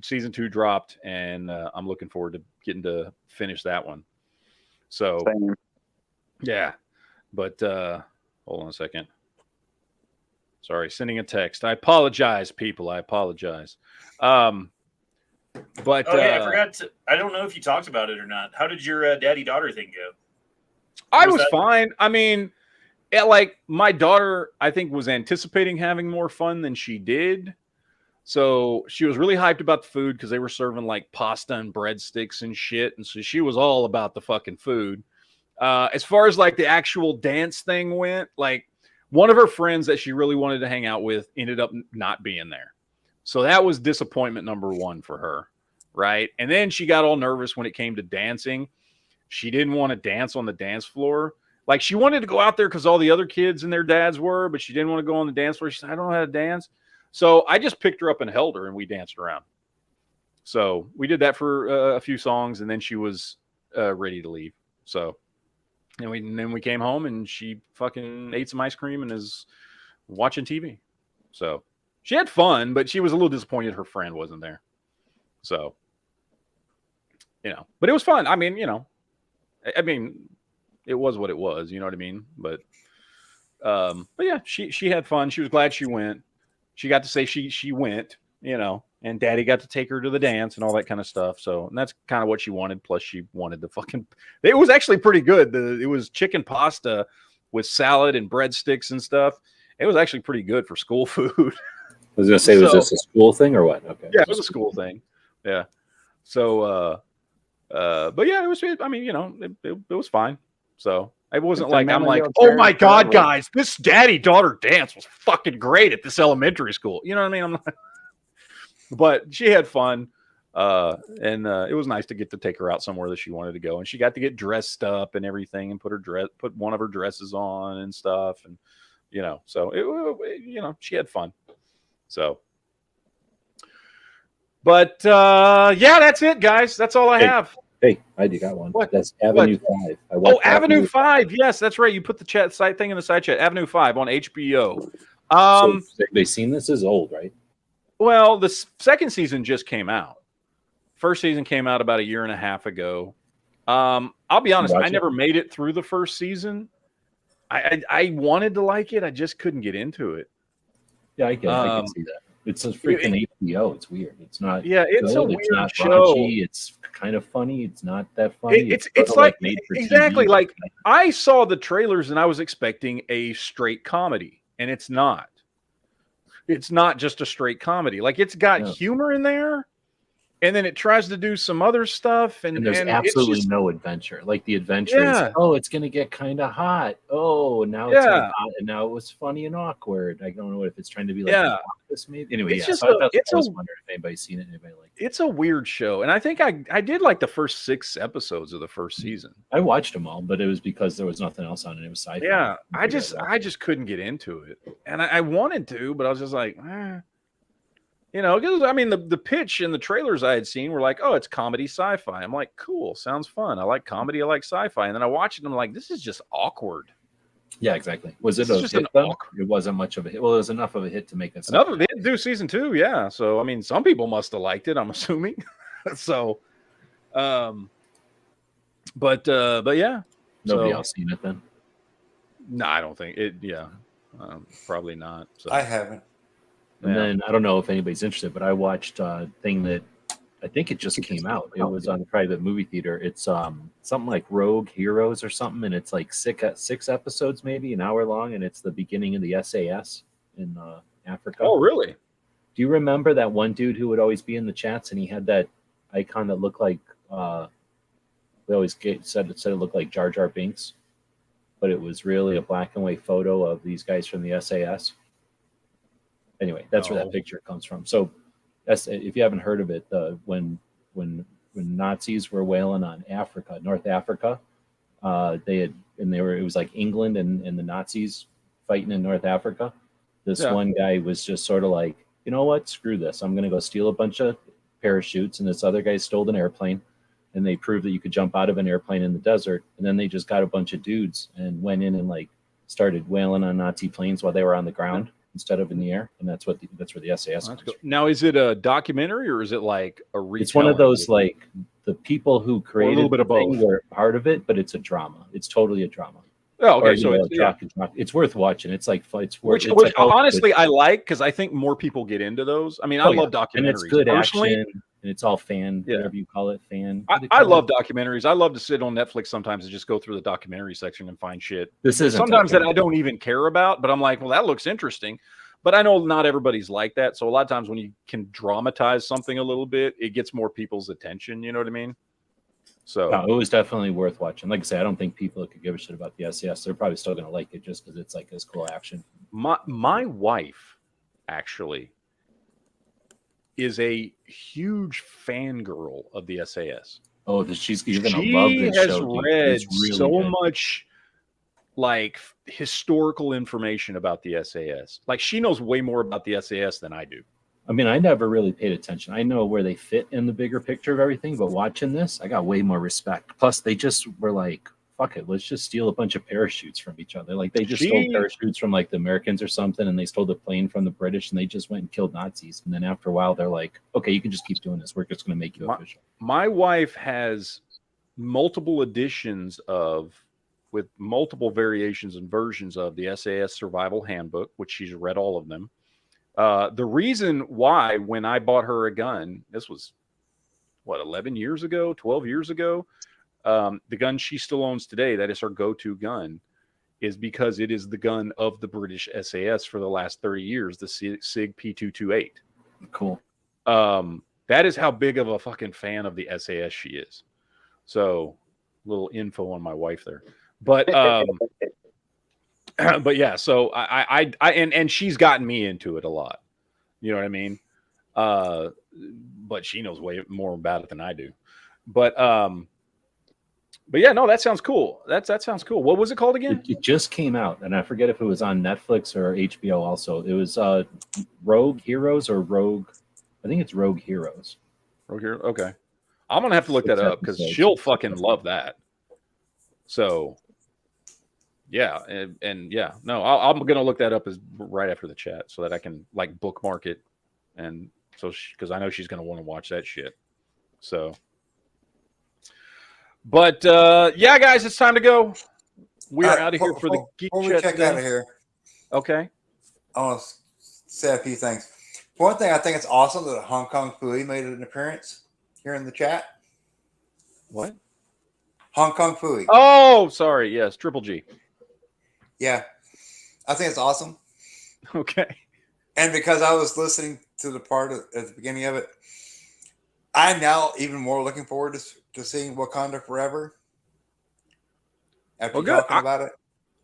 season 2 dropped, and I'm looking forward to getting to finish that one. So yeah, but hold on a second. Sorry, sending a text. I apologize, people. I apologize. But I forgot to. I don't know if you talked about it or not. How did your daddy-daughter thing go? I was fine. I mean, like my daughter, I think was anticipating having more fun than she did. So she was really hyped about the food because they were serving like pasta and breadsticks and shit, and so she was all about the fucking food. As far as like the actual dance thing went, like one of her friends that she really wanted to hang out with ended up not being there. So that was disappointment number 1 for her, right? And then she got all nervous when it came to dancing. She didn't want to dance on the dance floor. Like she wanted to go out there because all the other kids and their dads were, but she didn't want to go on the dance floor. She said, I don't know how to dance. So I just picked her up and held her and we danced around. So we did that for a few songs and then she was ready to leave. So and then we came home and she fucking ate some ice cream and is watching TV. So she had fun, but she was a little disappointed her friend wasn't there. So, but it was fun. I mean, it was what it was, you know what I mean? But yeah, she had fun. She was glad she went. She got to say she went, and daddy got to take her to the dance and all that kind of stuff. So, and that's kind of what she wanted. Plus she wanted it was actually pretty good. It was chicken pasta with salad and breadsticks and stuff. It was actually pretty good for school food. I was going to say, was this a school thing or what? Okay. Yeah, it was a school thing. Yeah. So, but yeah, it was, I mean, it was fine. So it wasn't like, I'm like, oh my God, guys, this daddy-daughter dance was fucking great at this elementary school. You know what I mean? I'm like, but she had fun. And it was nice to get to take her out somewhere that she wanted to go. And she got to get dressed up and everything and put one of her dresses on and stuff. And, so she had fun. So But yeah, that's it, guys. That's all I have. Hey, I do got one. What? That's Avenue 5. Avenue 5. Yes, that's right. You put the chat site thing in the side chat. Avenue 5 on HBO. So have they seen this? Is old, right? Well, the second season just came out. First season came out about a year and a half ago. I'll be honest, I never made it through the first season. I wanted to like it. I just couldn't get into it. Yeah, I can see that. It's a freaking HBO. It's weird. It's not. Yeah, it's a weird it's not show. Raunchy. It's kind of funny. It's not that funny. It's like made for exactly TV. Like I saw the trailers and I was expecting a straight comedy, and it's not. It's not just a straight comedy. Like it's got humor in there. And then it tries to do some other stuff, and there's absolutely no adventure. Like the adventure is, it's going to get kind of hot. Oh, now it's hot, and now it was funny and awkward. I don't know if it's trying to be like this maybe. Anyway, it's just so I was wondering if anybody's seen it. Anybody like it. It's a weird show, and I think I did like the first 6 episodes of the first season. I watched them all, but it was because there was nothing else on it. It was sci-fi. Yeah, I just couldn't get into it, and I wanted to, but I was just like, You know, because I mean, the pitch and the trailers I had seen were like, oh, it's comedy sci-fi. I'm like, cool, sounds fun. I like comedy, I like sci-fi. And then I watched it and I'm like, this is just awkward. Yeah, exactly. Was it a hit though? It wasn't much of a hit. Well, it was enough of a hit to make it. Enough of it to do season 2, yeah. So I mean, some people must have liked it, I'm assuming. So but yeah. Nobody else seen it then? No, I don't think it, probably not. So I haven't. And then I don't know if anybody's interested, but I watched a thing that I think it just came out. It was on a private movie theater. It's something like Rogue Heroes or something, and it's like 6 episodes, maybe an hour long, and it's the beginning of the SAS in Africa. Oh, really? Do you remember that one dude who would always be in the chats, and he had that icon that looked like we always said it looked like Jar Jar Binks, but it was really a black and white photo of these guys from the SAS. Anyway, that's where that picture comes from. So, if you haven't heard of it, when Nazis were whaling on Africa, North Africa, it was like England and the Nazis fighting in North Africa. This one guy was just sort of like, you know what, screw this. I'm going to go steal a bunch of parachutes. And this other guy stole an airplane, and they proved that you could jump out of an airplane in the desert. And then they just got a bunch of dudes and went in and like started whaling on Nazi planes while they were on the ground instead of in the air, and that's where the SAS comes from. Now, is it a documentary or is it like a retelling? It's one of those like the people who created a little bit of both were part of it, but it's a drama. It's totally a drama. Oh, okay, so it's worth watching. It's like which honestly I like because I think more people get into those. I mean, I love documentaries, and it's good action, and it's all fan, whatever you call it, fan. I love documentaries. I love to sit on Netflix sometimes and just go through the documentary section and find shit. This is sometimes that I don't even care about, but I'm like, well, that looks interesting. But I know not everybody's like that. So a lot of times when you can dramatize something a little bit, it gets more people's attention. You know what I mean? So it was definitely worth watching. Like I say, I don't think people could give a shit about the SAS. They're probably still going to like it just because it's like this cool action. My wife actually is a huge fangirl of the SAS. Oh, you're going to love this show. She has read so much like historical information about the SAS. Like she knows way more about the SAS than I do. I mean, I never really paid attention. I know where they fit in the bigger picture of everything, but watching this, I got way more respect. Plus, they just were like, fuck it, let's just steal a bunch of parachutes from each other. Like they just stole parachutes from like the Americans or something, and they stole the plane from the British, and they just went and killed Nazis. And then after a while, they're like, okay, you can just keep doing this. We're just going to make you official. My wife has multiple editions with multiple variations and versions of the SAS Survival Handbook, which she's read all of them. The reason why, when I bought her a gun, this was, 11 years ago, 12 years ago, the gun she still owns today, that is her go-to gun, is because it is the gun of the British SAS for the last 30 years, the SIG P228. Cool. That is how big of a fucking fan of the SAS she is. So, little info on my wife there. But but yeah, so I and she's gotten me into it a lot. You know what I mean? But she knows way more about it than I do. But yeah, no, that sounds cool. That sounds cool. What was it called again? It just came out, and I forget if it was on Netflix or HBO also. It was Rogue Heroes or Rogue I think it's Rogue Heroes. Rogue Hero. Okay, I'm gonna have to look that 6 up because episodes. she'll fucking love that. So, yeah, and yeah, no, I'm gonna look that up as right after the chat so that I can like bookmark it, and so because I know she's gonna want to watch that shit. So, but yeah, guys, it's time to go. We are out of here for the Geek Before we Chat check today. out of here, Okay. I want to say a few things. For one thing, I think it's awesome that Hong Kong Phooey made an appearance here in the chat. What? Hong Kong Phooey. Oh, sorry. Yes, Triple G. Yeah. I think it's awesome. Okay. And because I was listening to the part at the beginning of it, I'm now even more looking forward to seeing Wakanda Forever. After talking about it.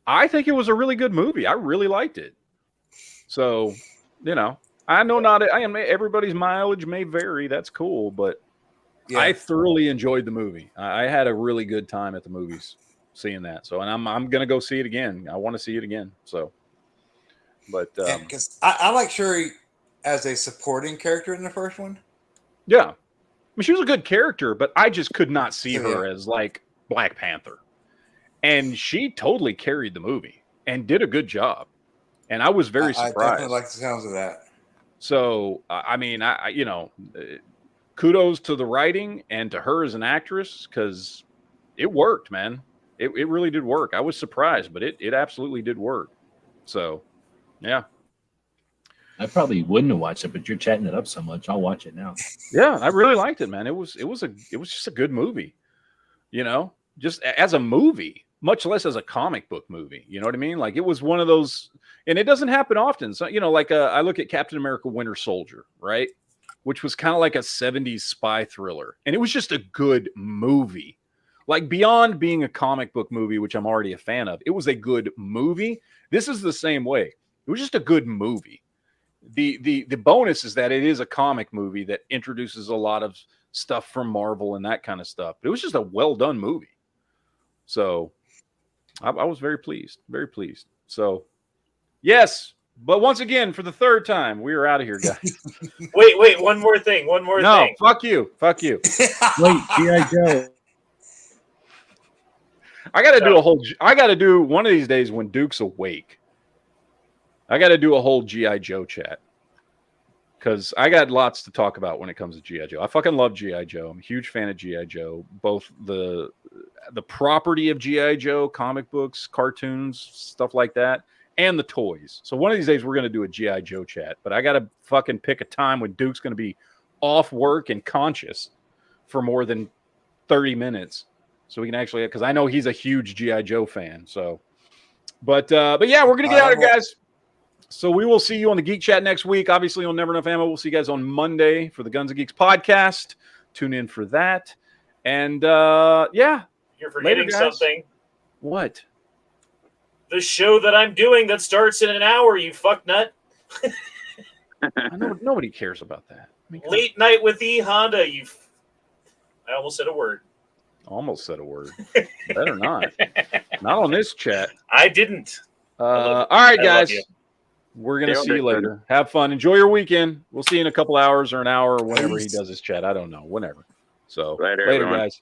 I think it was a really good movie. I really liked it. So, you know, I know everybody's mileage may vary. That's cool, but yeah. I thoroughly enjoyed the movie. I had a really good time at the movies seeing that. So, and I'm gonna go see it again. I want to see it again. So, but because I like Shuri as a supporting character in the first one. Yeah, I mean, she was a good character, but I just could not see her as like Black Panther. And she totally carried the movie and did a good job. And I was very surprised. I definitely like the sounds of that. So, I mean, you know, kudos to the writing and to her as an actress because it worked, man. It really did work. I was surprised, but it absolutely did work. So, yeah. I probably wouldn't have watched it, but you're chatting it up so much, I'll watch it now. Yeah, I really liked it, man. It was just a good movie. You know, just as a movie. Much less as a comic book movie. You know what I mean? Like it was one of those, and it doesn't happen often. So, you know, like I look at Captain America Winter Soldier, right? Which was kind of like a 70s spy thriller. And it was just a good movie. Like beyond being a comic book movie, which I'm already a fan of, it was a good movie. This is the same way. It was just a good movie. The bonus is that it is a comic movie that introduces a lot of stuff from Marvel and that kind of stuff. But it was just a well done movie. So I was very pleased, very pleased. So, yes, but once again, for the third time, we are out of here, guys. Wait, one more thing. No, fuck you. Wait, G.I. Joe. I got to do one of these days when Duke's awake. I got to do a whole G.I. Joe chat. Because I got lots to talk about when it comes to G.I. Joe. I fucking love G.I. Joe. I'm a huge fan of G.I. Joe. Both the property of G.I. Joe, comic books, cartoons, stuff like that, and the toys. So one of these days we're going to do a G.I. Joe chat. But I got to fucking pick a time when Duke's going to be off work and conscious for more than 30 minutes. So we can actually, because I know he's a huge G.I. Joe fan. So, but yeah, we're going to get out of here, guys. So we will see you on the Geek Chat next week. Obviously on Never Enough Ammo. We'll see you guys on Monday for the Guns and Geeks podcast. Tune in for that. And yeah. You're forgetting something. What? The show that I'm doing that starts in an hour, you fucknut. I know nobody cares about that. I mean, Late Night with E. Honda, I almost said a word. Almost said a word. Better not. Not on this chat. I didn't. All right, guys. We're going to see you later. Have fun. Enjoy your weekend. We'll see you in a couple hours or an hour or whenever he does his chat. I don't know. Whenever. So later guys.